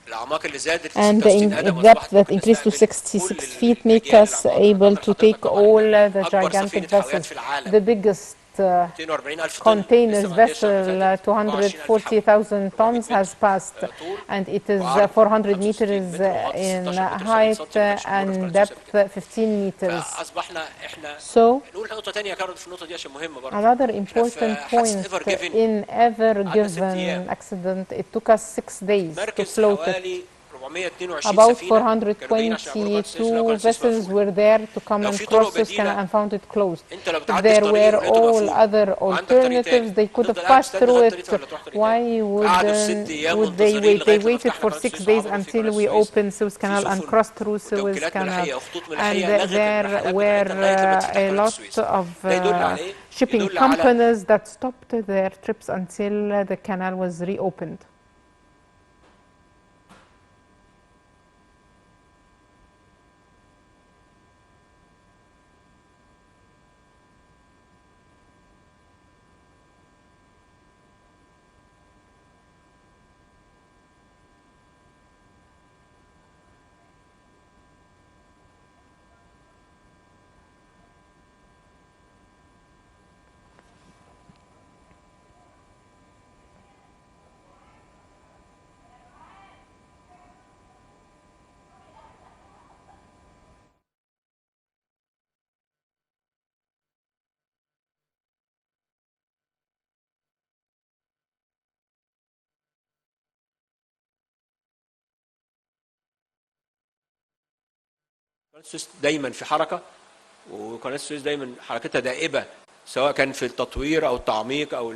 S6: الاعماق اللي زادت ل
S1: And
S6: 66
S1: the
S6: قدم
S1: depth
S6: اصبحت
S1: that
S6: ممكن
S1: increased to
S6: تستقبل
S1: 66
S6: كل
S1: feet make
S6: الاجيال
S1: us
S6: العملاقه.
S1: able
S6: اطمن
S1: to
S6: حضرتك
S1: take
S6: طبعا
S1: all
S6: احنا
S1: the
S6: اكبر
S1: gigantic
S6: سفينه حاويات
S1: vessels,
S6: في العالم
S1: the biggest
S6: 240 الف طن
S1: containers
S6: لسه معديه الشهر اللي
S1: vessel
S6: فاتت 24 الف حاوي
S1: 240,000
S6: 400
S1: tons has
S6: متر
S1: passed,
S6: طول
S1: and it is
S6: وعرض
S1: 400
S6: 65
S1: meters
S6: متر وغطس
S1: in
S6: 16 متر 70 سم،
S1: height
S6: ما كانش موجوده في قناه
S1: and
S6: السويس قبل كده.
S1: depth 15 meters.
S6: فاصبحنا احنا
S1: So
S6: نقول نقطه ثانيه كارول في النقطه دي عشان مهمه برضه.
S1: another
S6: احنا
S1: important
S6: في حادثه
S1: point,
S6: ايفر جيفن
S1: in ever
S6: قعدنا 6
S1: given
S6: ايام،
S1: accident it took us 6 days to
S6: مركز
S1: float it.
S6: حوالي 422
S1: About
S6: سفينه كانوا جايين عشان يعبروا قناه السويس، لقوا قناه
S1: 422
S6: السويس
S1: vessels
S6: مقفوله.
S1: were there to come
S6: لو
S1: and
S6: في طرق
S1: cross Suez Canal
S6: بديله
S1: and found it closed.
S6: انت لو
S1: If
S6: بتعدي في
S1: there
S6: طريق
S1: were
S6: ولقيته
S1: all
S6: مقفول
S1: other
S6: وعندك طريق تاني،
S1: alternatives, they could
S6: تفضل
S1: have
S6: قاعد
S1: passed
S6: مستني
S1: through
S6: لغايه الطريق
S1: it.
S6: تاني ولا تروح طريق
S1: Why
S6: تاني. قعدوا ال 6 ايام
S1: would they
S6: منتظرين
S1: wait? They
S6: لغايه لما
S1: waited
S6: فتحنا
S1: for
S6: قناه
S1: 6
S6: السويس
S1: days
S6: وعبروا في قناه
S1: until we
S6: السويس.
S1: opened Suez
S6: في
S1: Canal and
S6: سفن
S1: crossed through Suez
S6: وتوكيلات
S1: Canal.
S6: ملاحيه وخطوط
S1: And
S6: ملاحيه لغت
S1: there
S6: الرحلات
S1: were
S6: بتاعتها لغايه لما تفتح
S1: a
S6: قناه
S1: lot
S6: السويس.
S1: of
S6: ده يدل على ايه؟
S1: shipping
S6: يدل على
S1: companies that stopped their trips until the canal was reopened.
S6: قناه السويس دايما في حركه، وقناه السويس دايما حركتها دائبه، سواء كان في التطوير او التعميق او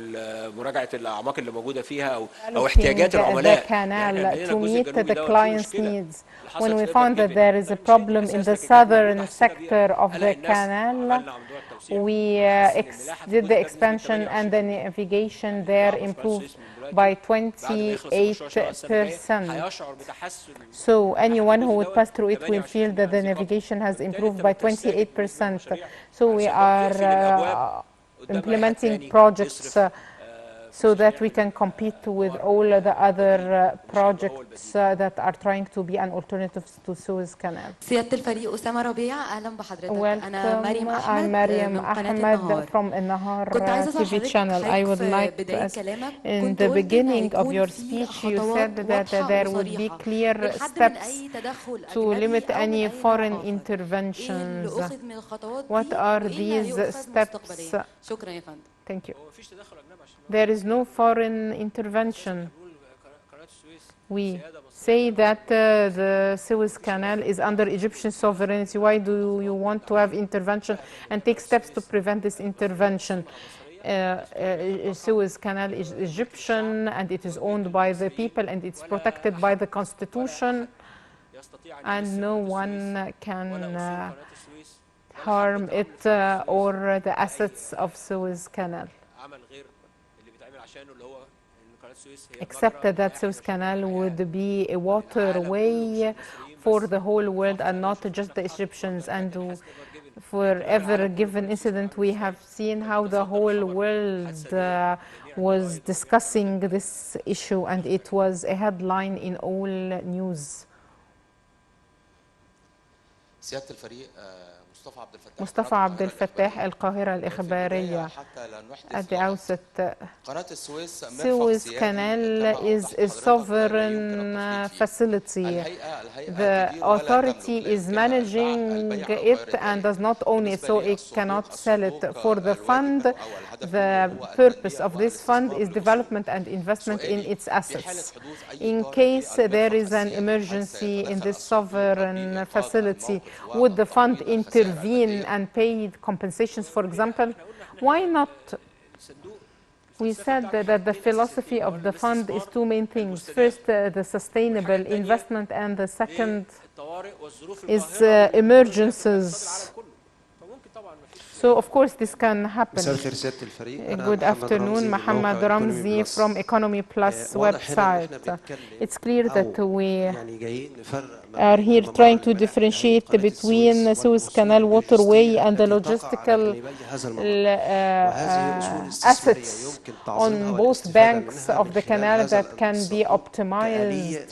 S6: مراجعه الاعماق اللي موجوده فيها او احتياجات
S1: The
S6: العملاء.
S1: canal to meet the
S6: الجنوبي دوت فيه
S1: client's
S6: مشكله
S1: needs.
S6: اللي
S1: When
S6: حصلت
S1: we
S6: في
S1: found that there is a problem in the southern sector of the canal, we did the expansion and the navigation there improved by 28%. So anyone who would pass through it will feel that the navigation has improved by 28%. So we are implementing projects so that we can compete with all the other projects that are trying to be an alternative to Suez Canal.
S8: سيادة الفريق أسامة ربيع، أهلا بحضرتك. أنا مريم
S1: I'm
S8: أحمد
S1: Mariam
S8: من قناة
S1: Ahmed
S8: النهار.
S1: from النهار
S8: كنت عايزة أسأل
S1: TV
S8: حضرتك
S1: channel. I would like to
S8: بداية
S1: ask,
S8: كلامك
S1: in
S8: كنت
S1: the
S8: قلت إن
S1: beginning of
S8: هيكون
S1: your
S8: في
S1: speech you
S8: خطوات
S1: said that
S8: واضحة
S1: there would be
S8: وصريحة
S1: clear
S8: للحد من
S1: steps
S8: أي تدخل
S1: to
S8: أجنبي
S1: limit
S8: أو من
S1: any
S8: أي
S1: foreign
S8: نوع آخر. إيه اللي
S1: interventions.
S8: أخذ من الخطوات
S1: What
S8: دي
S1: are
S8: وإيه اللي
S1: these
S8: هيؤخذ
S1: steps?
S8: مستقبليا؟ شكرا يا فندم.
S1: Thank you. There is no foreign intervention. We say that the Suez Canal is under Egyptian sovereignty. Why do you want to have intervention and take steps to prevent this intervention? Suez Canal is Egyptian and it is owned by the people and it's protected by the constitution, and no one can harm it or the assets of Suez Canal. Except that Suez Canal would be a waterway for the whole world and not just the Egyptians. And for every given incident, we have seen how the whole world was discussing this issue, and it was a headline in all news. مصطفى عبد الفتاح، القاهرة الإخبارية. At the outset, Suez Canal is a sovereign facility. The authority is managing it and does not own it, so it cannot sell it. For the fund, the purpose of this fund is development and investment in its assets. In case there is an emergency in this sovereign facility, would the fund intervene and pay compensations, for example? Why not? We said that the philosophy of the fund is two main things. First, the sustainable investment, and the second is emergencies. So, of course, this can happen. Good afternoon, Mohammed Ramzi from Economy Plus website. It's clear that we are here trying to differentiate between Suez Canal waterway and the logistical assets on both banks of the canal that can be optimized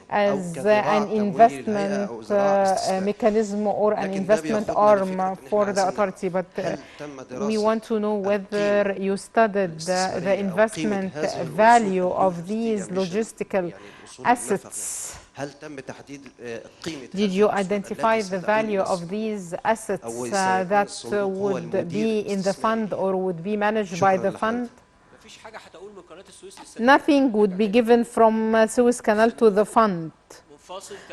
S1: as an investment mechanism or an investment arm for the authority. But we want to know whether you studied the investment value of these logistical assets. Did you identify the value of these assets that would be in the fund or would be managed by the fund? Nothing would be given from Suez Canal to the fund.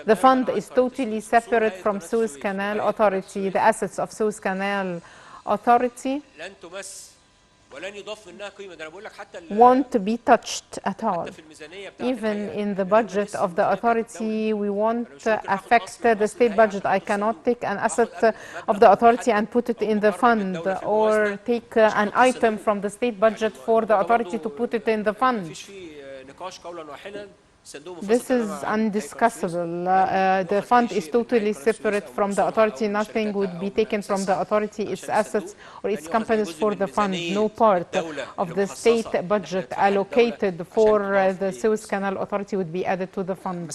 S1: The fund is totally separate from Suez Canal Authority. The assets of Suez Canal Authority won't be touched at all. Even in the budget of the authority, we won't affect the state budget. I cannot take an asset of the authority and put it in the fund, or take an item from the state budget for the authority to put it in the fund. This is undiscussable. The fund is totally separate from the authority. Nothing would be taken from the authority, its assets or its companies for the fund. No part of the state budget allocated for the Suez Canal Authority would be added to the fund.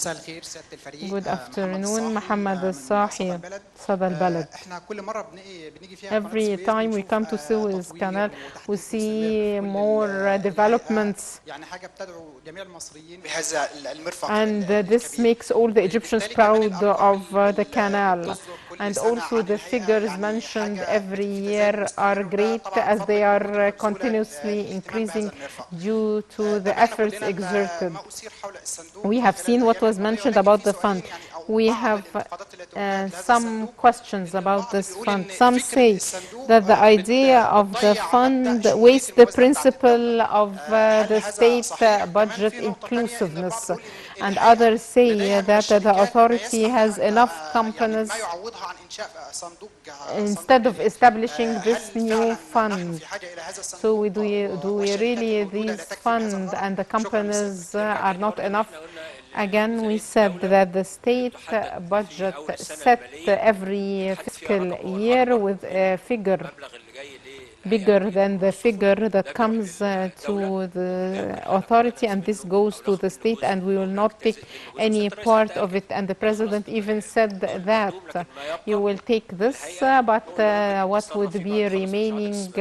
S1: Good afternoon, Mohammed Sahi, Sada al-Balad. Every time we come to Suez Canal, we see more developments. And this makes all the Egyptians proud of the canal. And also the figures mentioned every year are great, as they are continuously increasing due to the efforts exerted. We have seen what was mentioned about the fund. We have some questions about this fund. Some say that the idea of the fund wastes the principle of the state budget inclusiveness, and others say that the authority has enough companies instead of establishing this new fund. So do we really, this fund and the companies are not enough? Again, we said that the state budget set every fiscal year with a figure bigger than the figure that comes to the authority, and this goes to the state, and we will not take any part of it. And the president even said that you will take this, but what would be remaining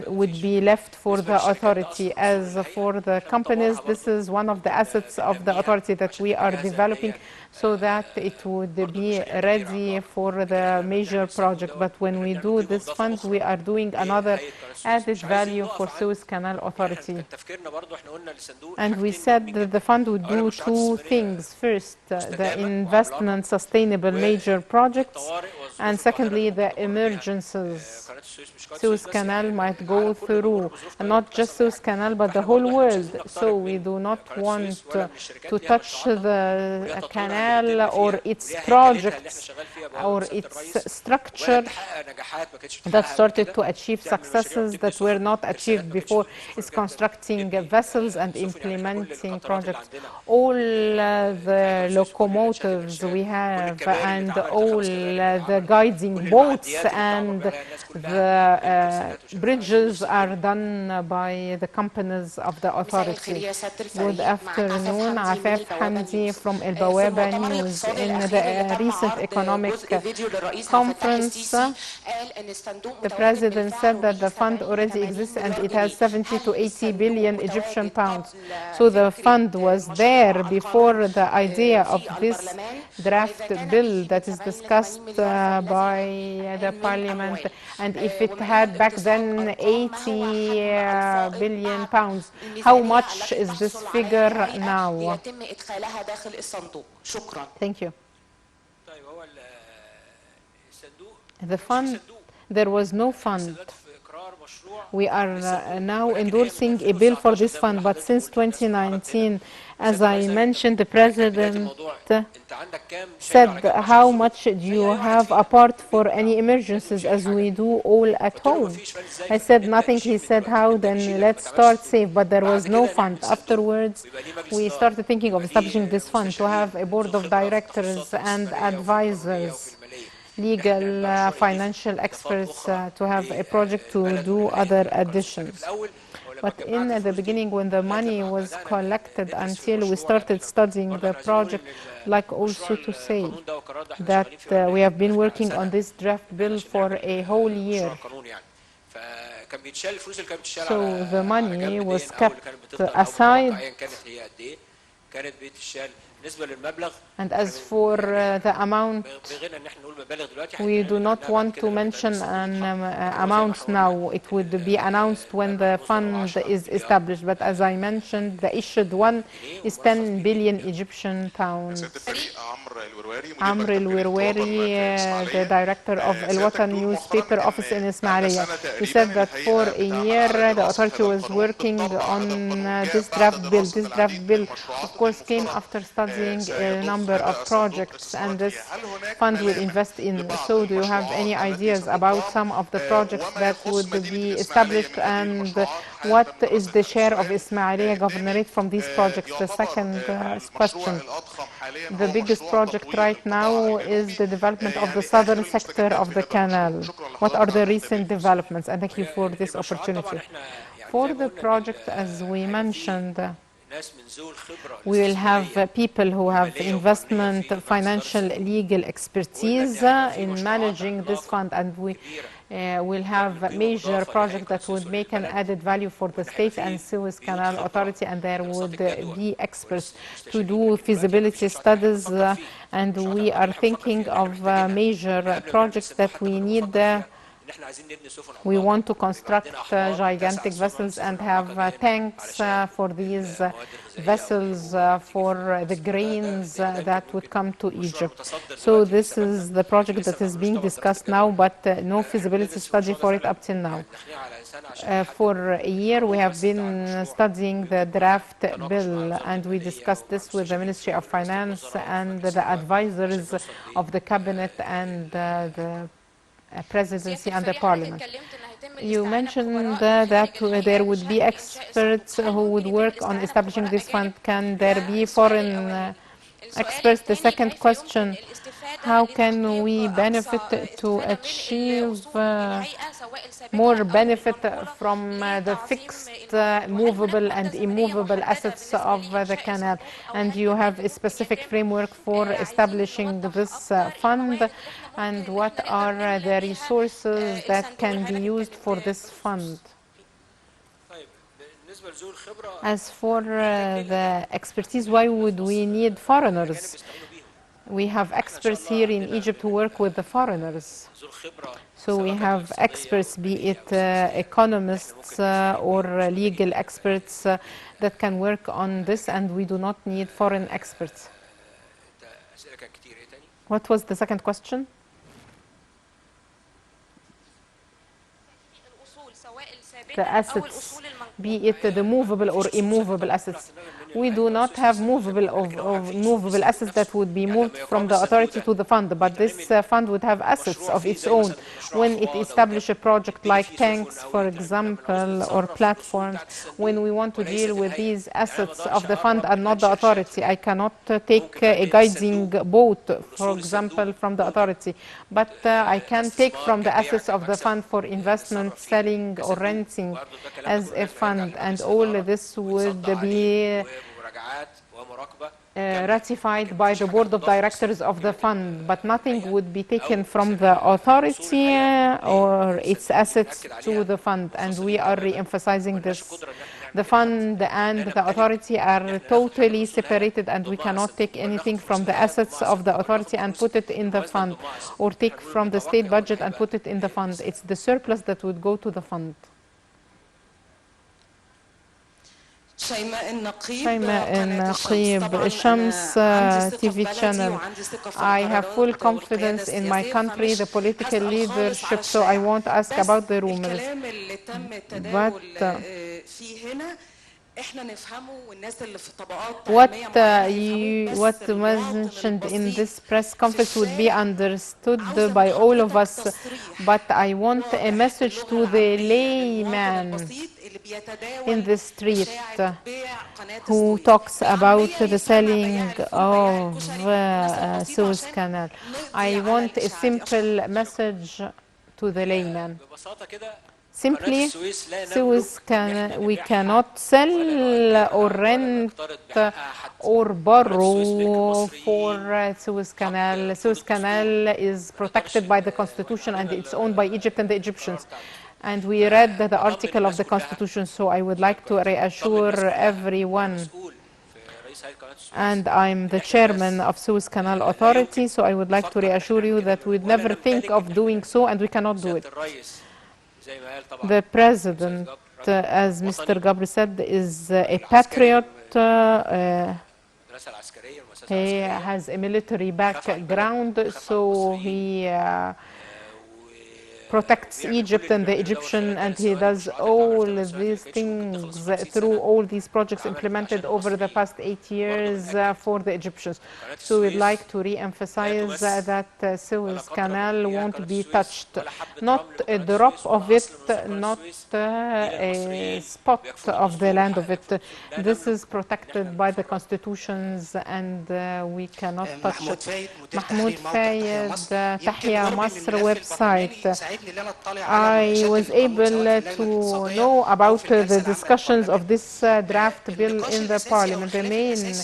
S1: would be left for the authority. As for the companies, this is one of the assets of the authority that we are developing so that it would be ready for the major project. But when we do this fund, we are doing another added value for Suez Canal Authority. And we said that the fund would do two things. First, the investment sustainable major projects, and secondly, the emergencies Suez Canal might go through, and not just Suez Canal, but the whole world. So we do not want to touch the canal or its projects or its structure that started to achieve successes that were not achieved before. It's constructing vessels and implementing projects. All the locomotives we have and all the guiding boats and the bridges are done by the companies of the authority. Good afternoon, Afaf Hamdi from El Bawaba News. In the recent economic conference, the president said that the fund already exists and it has 70 to 80 billion Egyptian pounds. So the fund was there before the idea of this draft bill that is discussed by the parliament. And if it had back then 80 billion pounds, how much is this figure now? Thank you. The fund, there was no fund. We are now endorsing a bill for this fund, but since 2019, as I mentioned, the president said, how much do you have apart for any emergencies, as we do all at home? I said nothing. He said, how? Then let's start safe. But there was no fund. Afterwards, we started thinking of establishing this fund to have a board of directors and advisors, legal, financial experts, to have a project to do other additions. But in the beginning, when the money was collected until we started studying the project, like also to say that we have been working on this draft bill for a whole year. So the money was kept aside. And as for the amount, we do not want to mention an amount now. It would be announced when the fund is established. But as I mentioned, the issued one is 10 billion Egyptian pounds. Amr El-Wirwari, the director of El Watan newspaper office in Ismailia, he said that for a year the authority was working on this draft bill. This draft bill, of course, came after studying a number of projects, and this fund will invest in. So do you have any ideas about some of the projects that would be established, and what is the share of Ismailia governorate from these projects? The second question. The biggest project right now is the development of the southern sector of the canal. What are the recent developments? And thank you for this opportunity. For the project, as we mentioned, we will have people who have investment, financial, legal expertise in managing this fund, and we will have a major project that would make an added value for the state and Suez Canal Authority, and there would be experts to do feasibility studies, and we are thinking of major projects that we need. We want to construct gigantic vessels and have tanks for these vessels for the grains that would come to Egypt. So this is the project that is being discussed now, but no feasibility study for it up till now. For a year, we have been studying the draft bill, and we discussed this with the Ministry of Finance and the advisors of the cabinet and the presidency and the parliament. You mentioned that there would be experts who would work on establishing this fund. Can there be foreign experts. The second question, how can we benefit to achieve more benefit from the fixed, movable and immovable assets of the canal? And you have a specific framework for establishing this fund, and what are the resources that can be used for this fund? As for the expertise, why would we need foreigners? We have experts here in Egypt who work with the foreigners. So we have experts, be it economists or legal experts that can work on this, and we do not need foreign experts. What was the second question? The assets, be it the movable or immovable assets. We do not have movable assets that would be moved from the authority to the fund, but this fund would have assets of its own. When it establishes a project like tanks, for example, or platforms, when we want to deal with these assets of the fund and not the authority, I cannot take a guiding boat, for example, from the authority, but I can take from the assets of the fund for investment, selling or renting as a fund, and all this would be ratified by the board of directors of the fund, but nothing would be taken from the authority or its assets to the fund, and we are re-emphasizing this. The fund and the authority are totally separated, and we cannot take anything from the assets of the authority and put it in the fund, or take from the state budget and put it in the fund. It's the surplus that would go to the fund.
S9: شيماء النقيب, Shams TV channel.
S1: I have full confidence in my country, the political leadership, so I won't ask about the rumors. But what was mentioned in this press conference would be understood by all of us, but I want a message to the layman in the street who talks about the selling of Suez Canal. I want a simple message to the layman. Simply, Suez Canal, we cannot sell or rent or borrow for Suez Canal. Suez Canal is protected by the Constitution, and it's owned by Egypt and the Egyptians. And we read the article of the Constitution, so I would like to reassure everyone. And I'm the chairman of Suez Canal Authority, so I would like to reassure you that we'd never think of doing so, and we cannot do it. The president, as Mr. Gabri said, is a patriot. He has a military background, so he protects Egypt and the Egyptian, and he does all these things through all these projects implemented over the past 8 years for the Egyptians. So we'd like to re-emphasize that Suez Canal won't be touched. Not a drop of it, not a spot of the land of it. This is protected by the constitutions, and we cannot touch it. Mahmoud Fayed, Tahya Masr website. I was able to know about the discussions of this draft bill in the parliament. The main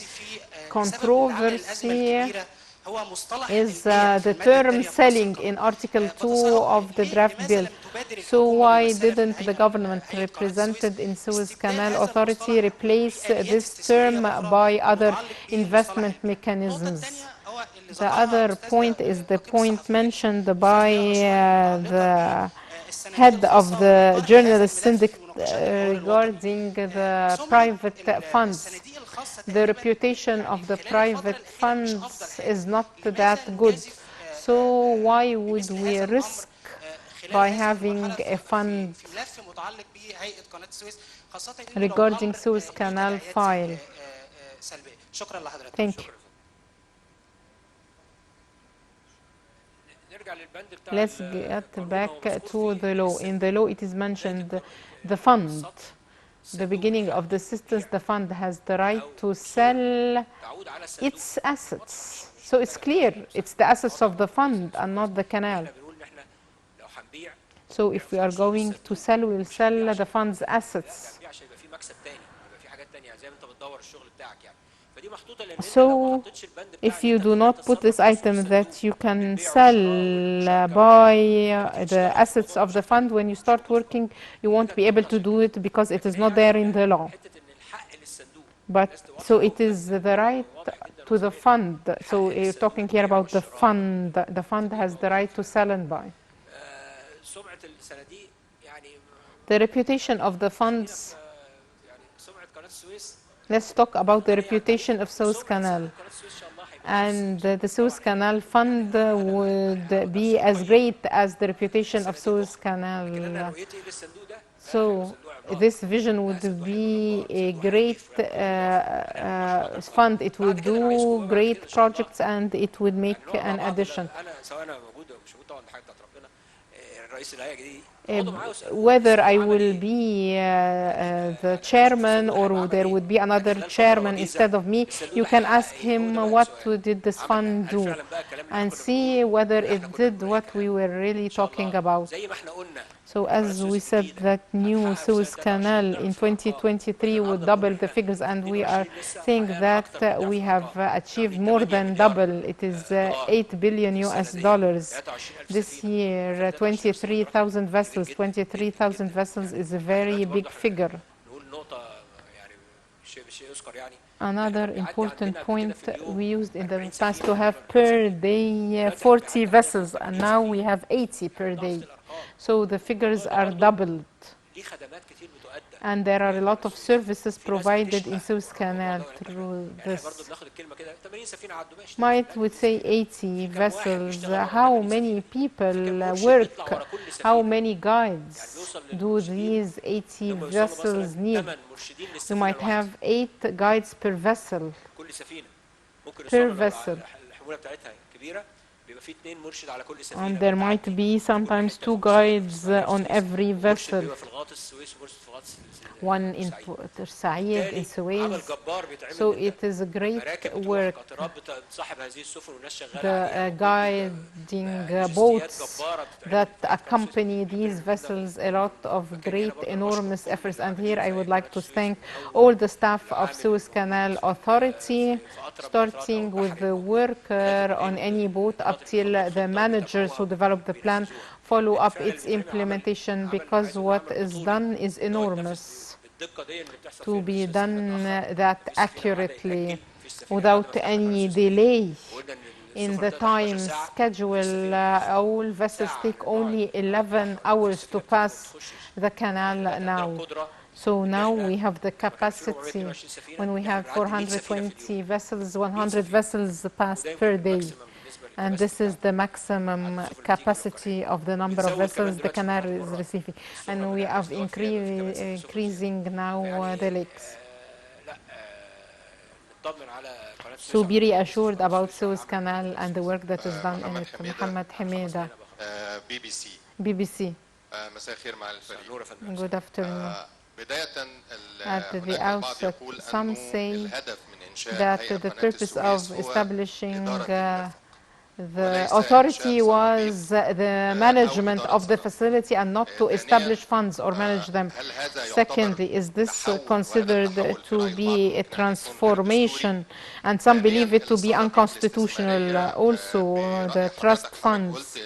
S1: controversy is the term selling in Article 2 of the draft bill. So why didn't the government represented in Suez Canal Authority replace this term by other investment mechanisms? The other point is the point mentioned by the head of the journalist syndicate regarding the private funds. The reputation of the private funds is not that good. So why would we risk by having a fund regarding Suez Canal file? Thank you. Let's get back to the law. In the law, it is mentioned the fund. the beginning of the assistance, the fund has the right to sell its assets. So it's clear, it's the assets of the fund and not the canal. So if we are going to sell, we'll sell the fund's assets. So if you do not put this item that you can sell by the assets of the fund, when you start working, you won't be able to do it because it is not there in the law. But so it is the right to the fund. So you're talking here about the fund. The fund has the right to sell and buy. The reputation of the funds. Let's talk about the reputation of Suez Canal. And the Suez Canal Fund would be as great as the reputation of Suez Canal. So this vision would be a great fund. It would do great projects and it would make an addition. Whether I will be the chairman or there would be another chairman instead of me, you can ask him what did this fund do and see whether it did what we were really talking about. So as we said, that new Suez Canal in 2023 would double the figures, and we are saying that we have achieved more than double. It is $8 billion US. This year, 23,000 vessels. 23,000 vessels is a very big figure. Another important point, we used in the past to have per day 40 vessels, and now we have 80 per day. So the figures are doubled. And there are a lot of services provided in Suez Canal through this. Might we say 80 vessels? How many people work? How many guides do these 80 vessels need? We might have 8 guides per vessel. Per vessel. And there might be sometimes 2 guides on every vessel. One in Port Said, in Suez. So it is a great work. The guiding boats that accompany these vessels, a lot of great, enormous efforts. And here I would like to thank all the staff of Suez Canal Authority, starting with the worker on any boat up till the managers who develop the plan, follow up its implementation, because what is done is enormous. To be done that accurately, without any delay in the time schedule. All vessels take only 11 hours to pass the canal now. So now we have the capacity, when we have 420 vessels, 100 vessels passed per day. And this is the maximum capacity of the number of vessels the canal is receiving. And we are increasing now the lakes. So be reassured about Suez Canal and the work that is done in it. Mohammed Hamida, BBC. Good afternoon. At the outset, some say that the purpose of establishing the authority was the management of the facility and not to establish funds or manage them. Secondly, is this considered to be a transformation? And some believe it to be unconstitutional. Also, the trust funds,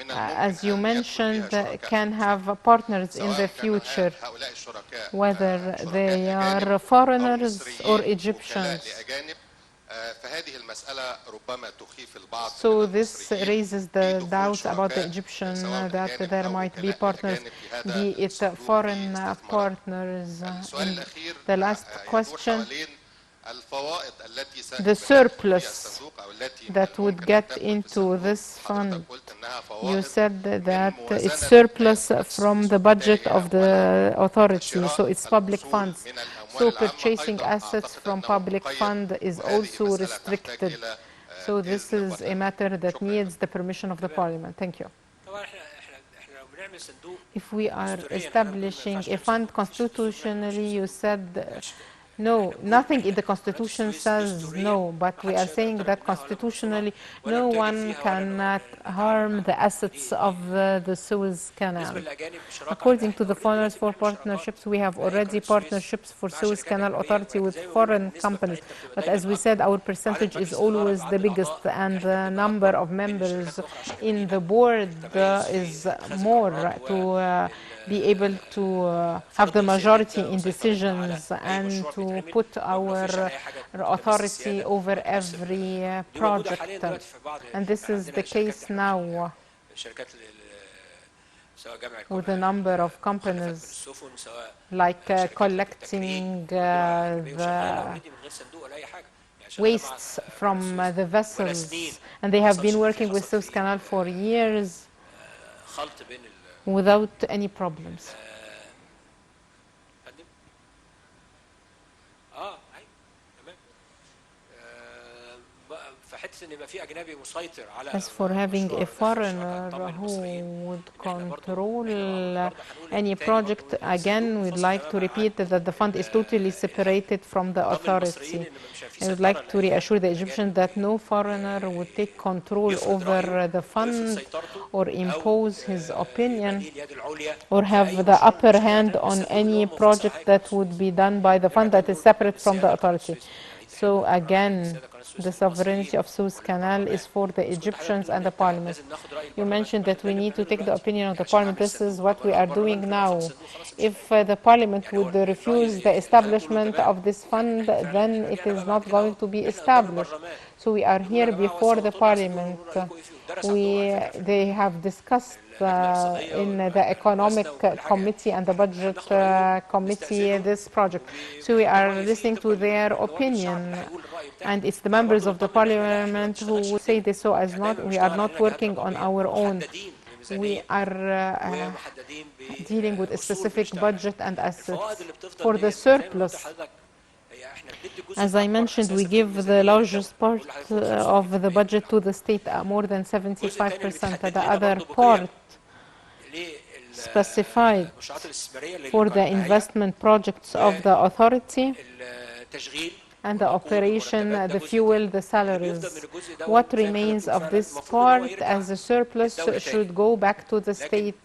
S1: as you mentioned, can have partners in the future, whether they are foreigners or Egyptians. So this raises the doubt about the Egyptian, that there might be partners, be it foreign partners. And the last question, the surplus that would get into this fund. You said that it's surplus from the budget of the authority, so it's public funds. So purchasing assets from public fund is also restricted. So this is a matter that needs the permission of the parliament. Thank you. if we are establishing a fund constitutionally, you said no, nothing in the constitution says no, but we are saying that constitutionally no one cannot harm the assets of the Suez Canal. According to the Foreigners for Partnerships, we have already partnerships for Suez Canal Authority with foreign companies, but as we said, our percentage is always the biggest, and the number of members in the board is more to be able to have the majority in decisions and to put our authority over every project. And this is the case now with a number of companies like collecting the wastes from the vessels, and they have been working with Suez Canal for years without any problems. As for having a foreigner who would control any project, again, we'd like to repeat that the fund is totally separated from the authority. I would like to reassure the Egyptians that no foreigner would take control over the fund or impose his opinion or have the upper hand on any project that would be done by the fund that is separate from the authority. So again, the sovereignty of Suez Canal is for the Egyptians and the parliament. You mentioned that we need to take the opinion of the parliament. This is what we are doing now. If the parliament would refuse the establishment of this fund, then it is not going to be established. So we are here before the parliament. They have discussed in the economic committee and the budget committee this project. So we are listening to their opinion, and it's the members of the parliament who will say this. So as not, we are not working on our own. We are dealing with a specific budget and assets. For the surplus, as I mentioned, we give the largest part of the budget to the state, more than 75%. The other part specified for the investment projects of the authority and the operation, the fuel, the salaries. What remains of this part as a surplus should go back to the state.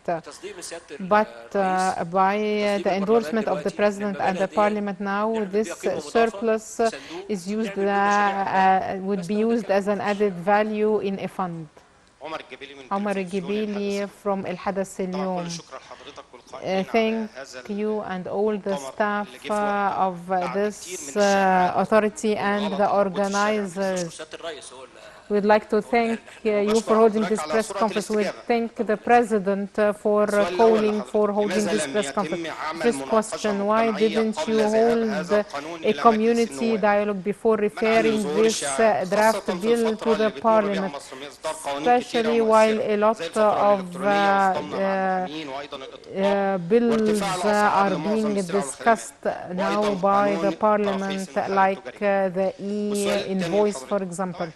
S1: But by the endorsement of the President and the Parliament now, this surplus is used, would be used as an added value in a fund. عمر الجبيلي from الحدث اليوم. Thank you and all the staff of this authority and the organizers. We'd like to thank you for holding this press conference. We thank the President for calling for holding this press conference. First question, why didn't you hold a community dialogue before referring this draft bill to the Parliament, especially while a lot of bills are being discussed now by the Parliament, like the e-invoice, for example?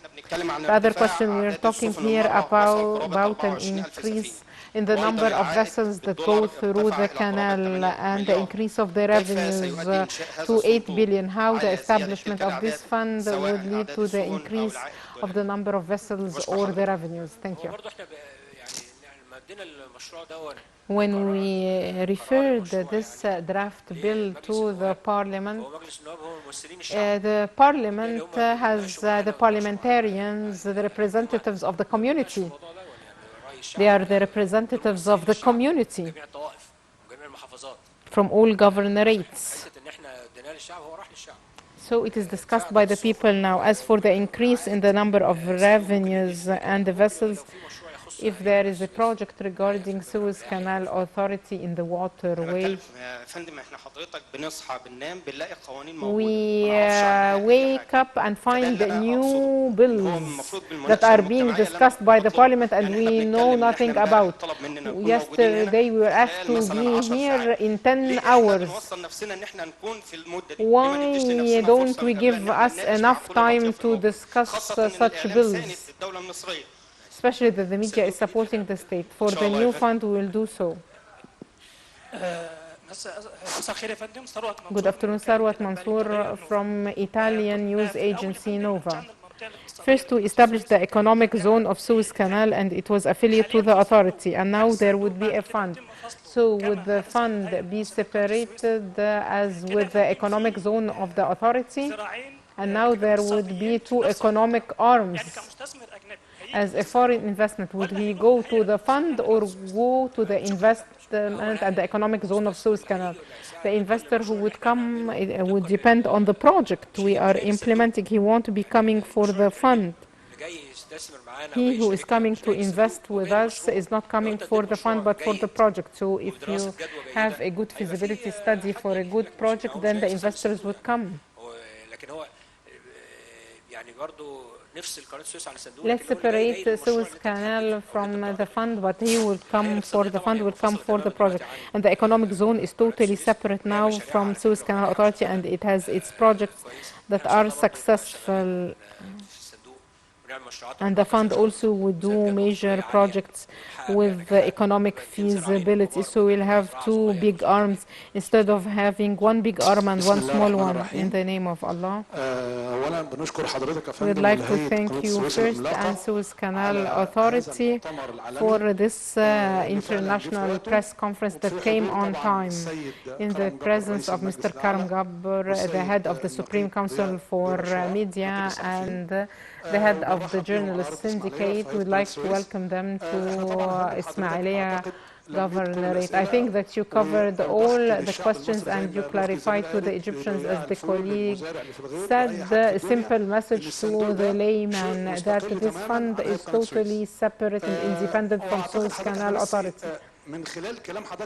S1: The other question, we are talking here about an increase in the number of vessels that go through the canal and the increase of the revenues to 8 billion. How the establishment of this fund would lead to the increase of the number of vessels or the revenues? Thank you. When we referred this draft bill to the Parliament, the Parliament has the parliamentarians, the representatives of the community. They are the representatives of the community from all governorates. So it is discussed by the people now. As for the increase in the number of revenues and the vessels, if there is a project regarding Suez Canal Authority in the waterway, we wake up and find new bills that are being discussed by the Parliament and we know nothing about. Yesterday we were asked to be here in 10 hours. Why don't we give us enough time to discuss such bills? especially that the media is supporting the state. For the new fund, we will do so. Good afternoon, Sarwat Mansour from Italian news agency Nova. First, we established the economic zone of Suez Canal, and it was affiliate to the authority, and now there would be a fund. So would the fund be separated as with the economic zone of the authority? And now there would be two economic arms. As a foreign investment, would he go to the fund or go to the investment at the economic zone of Suez Canal? The investor who would come would depend on the project we are implementing. He won't be coming for the fund. He who is coming to invest with us is not coming for the fund but for the project. So if you have a good feasibility study for a good project, then the investors would come. Let's separate Suez Canal from the fund, but he will come for the fund, will come for the project. And the economic zone is totally separate now from Suez Canal Authority, and it has its projects that are successful. And the fund also would do major projects with economic feasibility. So we'll have two big arms instead of having one big arm and one small one. In the name of Allah, we'd like to thank you first and Suez Canal Authority for this international press conference that came on time in the presence of Mr. Karim Gabr, the head of the Supreme Council for Media and the head of the Journalist Syndicate. We'd like to welcome them to Ismailia Governorate. I think that you covered all the questions and you clarified to the Egyptians, as the colleague said, a simple message to the layman that this fund is totally separate and independent from Suez Canal Authority.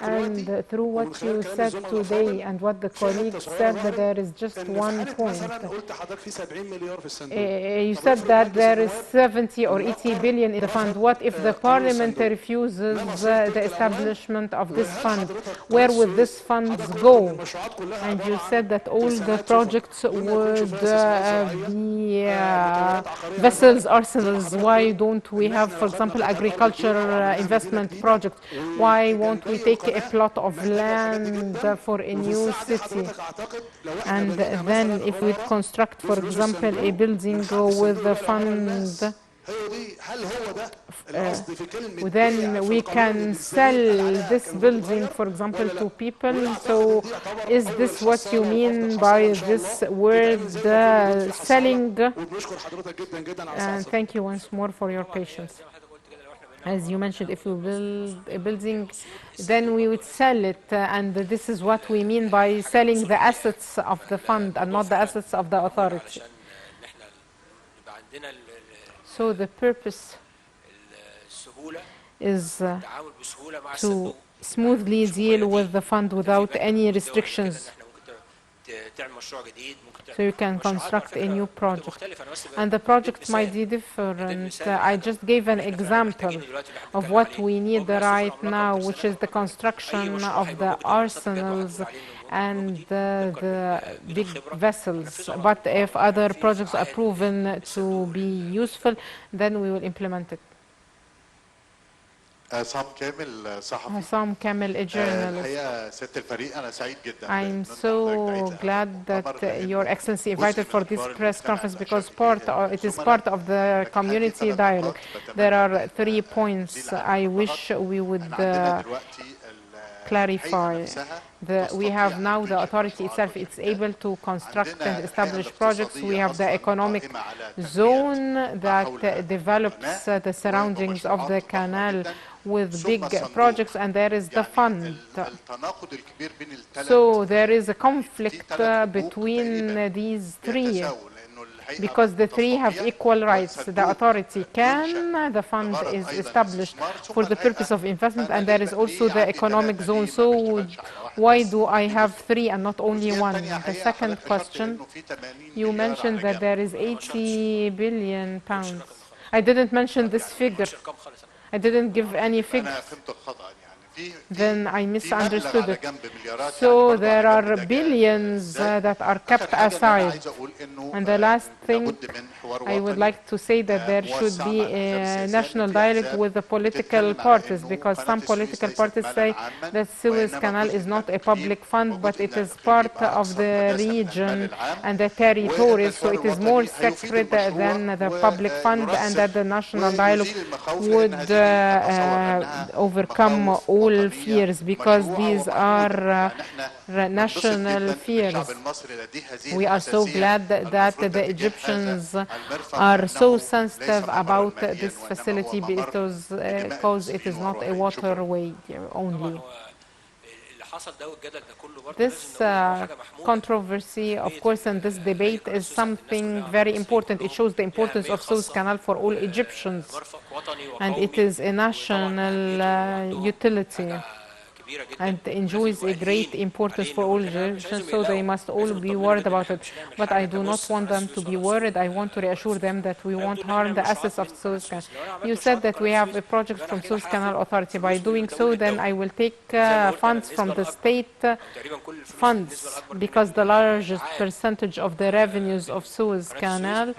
S1: And through what you said today and what the colleague said, that there is just one point. You said that there is 70 or 80 billion in the fund. What if the parliament refuses the establishment of this fund? Where would this funds go? And you said that all the projects would be vessels, arsenals. Why don't we have, for example, agriculture investment project? Why won't we take a plot of land for a new city? And then if we construct, for example, a building with the fund, then we can sell this building, for example, to people. So is this what you mean by this word selling? And thank you once more for your patience. As you mentioned, if we build a building, then we would sell it, and this is what we mean by selling the assets of the fund and not the assets of the authority. So the purpose is to smoothly deal with the fund without any restrictions. So you can construct a new project. And the project might be different. I just gave an example of what we need right now, which is the construction of the arsenals and the big vessels. But if other projects are proven to be useful, then we will implement it. Hassam Kamel, a journalist. I'm so glad that Your Excellency invited for this press conference, because it is part of the community dialogue. There are 3 points I wish we would clarify. We have now the authority itself. It's able to construct and establish projects. We have the economic zone that develops the surroundings of the canal with big projects, and there is the fund. So there is a conflict between these three, because the three have equal rights. The authority can, the fund is established for the purpose of investment, and there is also the economic zone. So why do I have 3 and not only 1? The second question, you mentioned that there is 80 billion pounds. I didn't mention this figure. I didn't give any figure. then I misunderstood it. So there are billions that are kept aside. And the last thing, I would like to say that there should be a national dialogue with the political parties, because some political parties say that Suez Canal is not a public fund, but it is part of the region and the territories, so it is more sacred than the public fund, and that the national dialogue would overcome all fears, because these are national fears. We are so glad that the Egyptians are so sensitive about this facility, because it is not a waterway only. This controversy, of course, and this debate is something very important. It shows the importance of Suez Canal for all Egyptians, and it is a national utility and enjoys a great importance for all Egyptians, so they must all be worried about it. But I do not want them to be worried. I want to reassure them that we won't harm the assets of Suez Canal. You said that we have a project from Suez Canal Authority. By doing so, then I will take funds from the state funds, because the largest percentage of the revenues of Suez Canal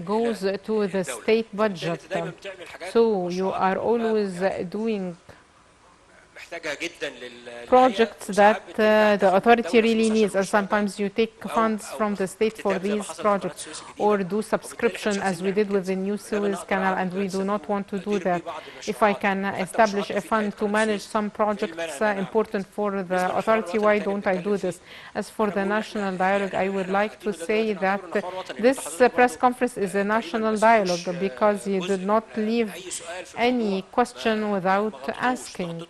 S1: goes to the state budget. So you are always doing projects that the authority really needs, and sometimes you take funds from the state for these projects, or do subscription as we did with the new Suez Canal, and we do not want to do that. If I can establish a fund to manage some projects important for the authority, why don't I do this? As for the national dialogue, I would like to say that this press conference is a national dialogue, because you did not leave any question without asking.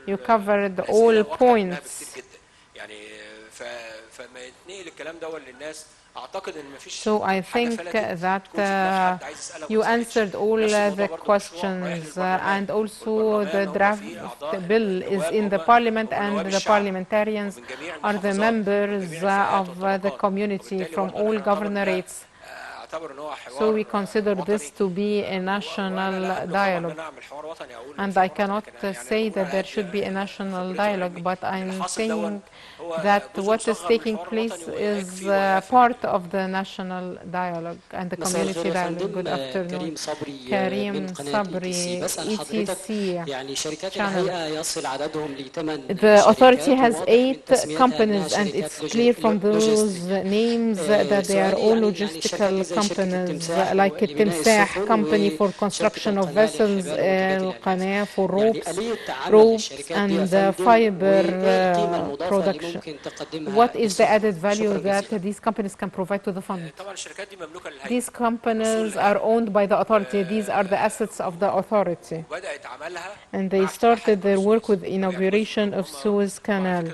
S1: You covered all points. So I think that you answered all the questions, and also the draft bill is in the parliament, and the parliamentarians are the members of the community from all governorates. So we consider this to be a national dialogue. And I cannot say that there should be a national dialogue, but I'm saying that what is taking place is part of the national dialogue and the community dialogue. Good afternoon. Karim Sabri, ETC channel. The authority has 8 companies, and it's clear from those names that they are all logistical companies, like Timsah company for construction of vessels, Qanaa for ropes and fiber production. What is the added value that these companies can provide to the fund? These companies are owned by the authority. These are the assets of the authority. And they started their work with inauguration of Suez Canal.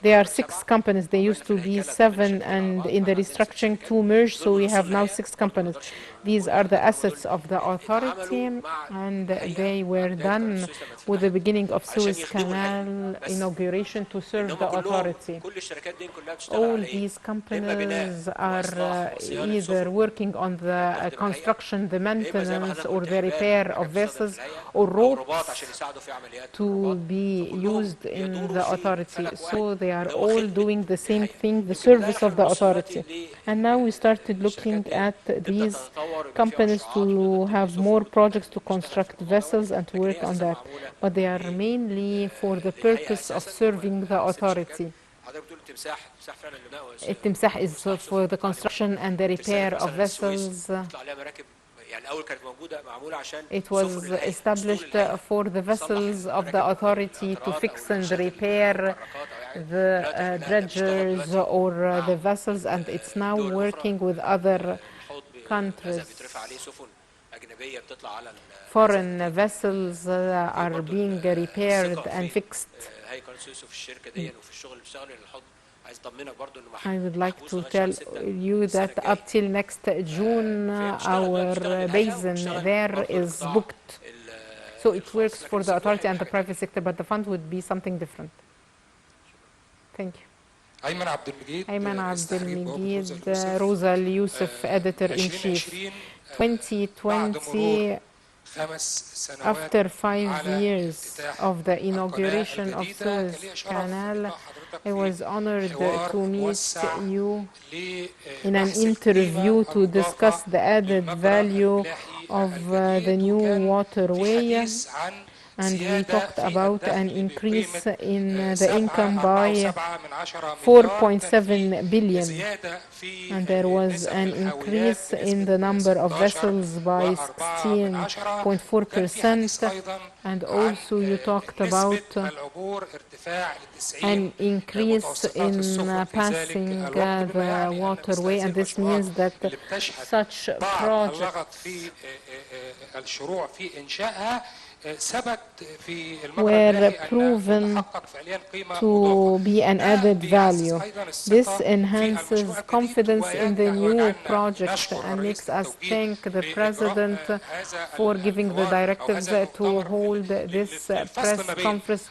S1: There are 6 companies. They used to be 7, and in the restructuring 2 merged, so we have now 6 companies. These are the assets of the authority, and they were done with the beginning of Suez Canal inauguration to serve the authority. All these companies are either working on the construction, the maintenance, or the repair of vessels or ropes to be used in the authority. So they are all doing the same thing, the service of the authority. And now we started looking at these companies to have more projects to construct vessels and to work on that. But they are mainly for the purpose of serving the authority. Timsah is for the construction and the repair of vessels. It was established for the vessels of the authority to fix and repair the dredgers or the vessels, and it's now working with other countries. Foreign vessels are being repaired and fixed. I would like to tell you that up till next June, our basin there is booked. So it works for the authority and the private sector, but the fund would be something different. Thank you. Ayman Abdelmegid, Rosa Youssef, Editor-in-Chief. 2020 After 5 years of the inauguration of Suez Canal, I was honored to meet you in an interview to discuss the added value of the new waterway, and we talked about an increase in the income by 4.7 billion, and there was an increase in the number of vessels by 16.4%, and also you talked about an increase in passing the waterway, and this means that such projects were proven to be an added value. This enhances confidence in the new project and makes us thank the President for giving the directives to hold this press conference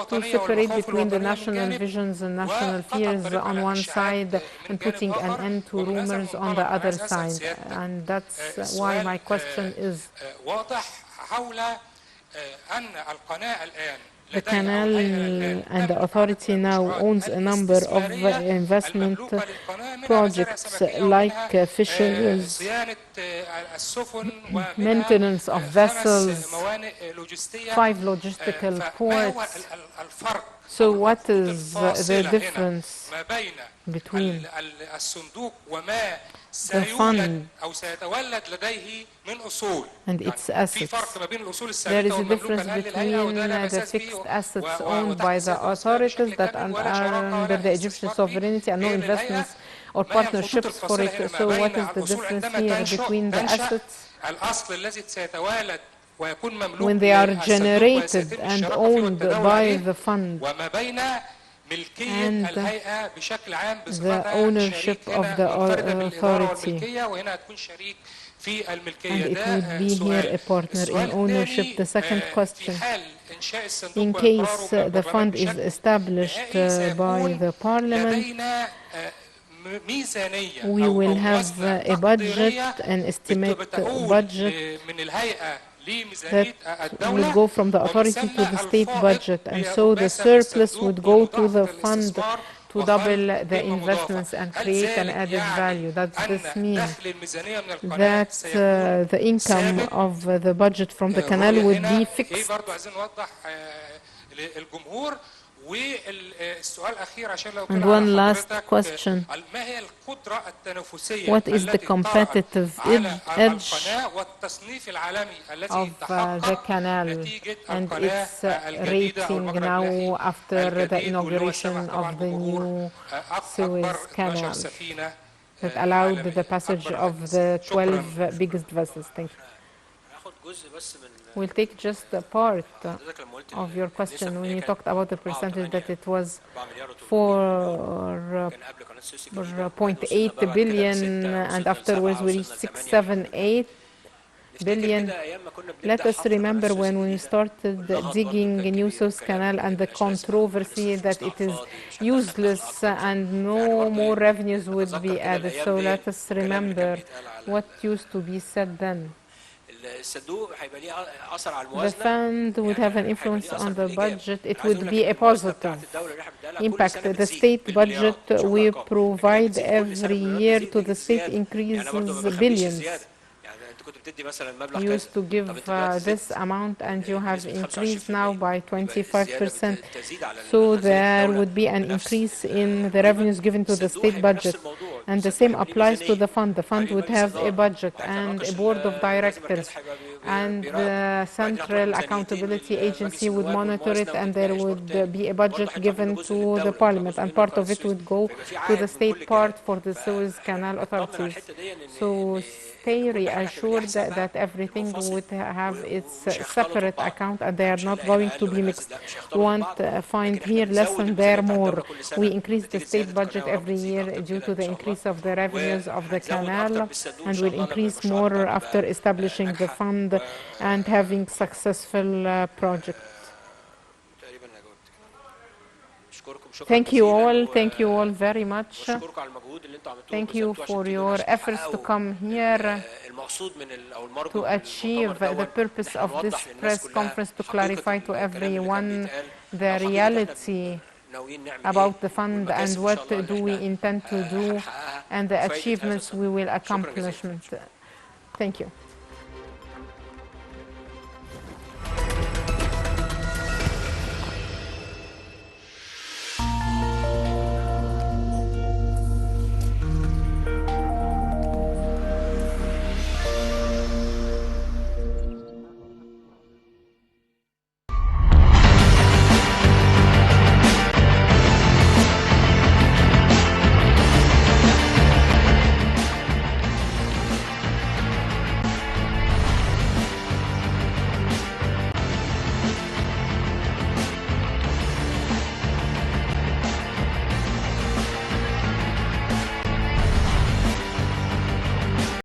S1: to separate between the national visions and national fears on one side and putting an end to rumors on the other side. And that's why my question is, the canal and the authority now owns a number of investment projects like fisheries, maintenance of vessels, 5 logistical ports. So what is the difference between the fund and its assets? There is a difference between the fixed assets owned by the authorities that are under the Egyptian sovereignty and no investments or partnerships for it. So what is the difference here between the assets when they are generated and owned by the fund and the ownership of the authority? And it would be here a partner in ownership. The second question, in case the fund is established by the Parliament, we will have a budget, an estimate budget that would go from the authority to the state budget, and so the surplus would go to the fund to double the investments and create an added value. Does this mean that the income of the budget from the canal would be fixed? And one last question, what is the competitive edge of the canal and its rating now after the inauguration of the new Suez Canal that allowed the passage of the 12 biggest vessels? Thank you. We'll take just a part of your question. When you talked about the percentage that it was 4.8 billion and afterwards we reached 6, 7, 8 billion. Let us remember when we started digging New Suez Canal and the controversy that it is useless and no more revenues would be added. So let us remember what used to be said then. The fund would have an influence on the budget. It would be a positive impact. The state budget we provide every year to the state increases billions. You used to give this amount and you have increased now by 25%. So there would be an increase in the revenues given to the state budget. And the same applies to the fund. The fund would have a budget and a board of directors, and the Central Accountability Agency would monitor it, and there would be a budget given to the Parliament, and part of it would go to the state part for the Suez Canal authorities. So stay reassured that everything would have its separate account and they are not going to be mixed. We won't find here less and there more. We increase the state budget every year due to the increase of the revenues of the canal, and will increase more after establishing the fund and having successful projects. Thank you all very much. Thank you for your efforts to come here to achieve the purpose of this press conference, to clarify to everyone the reality about the fund and what do we intend to do and the achievements we will accomplish. Thank you.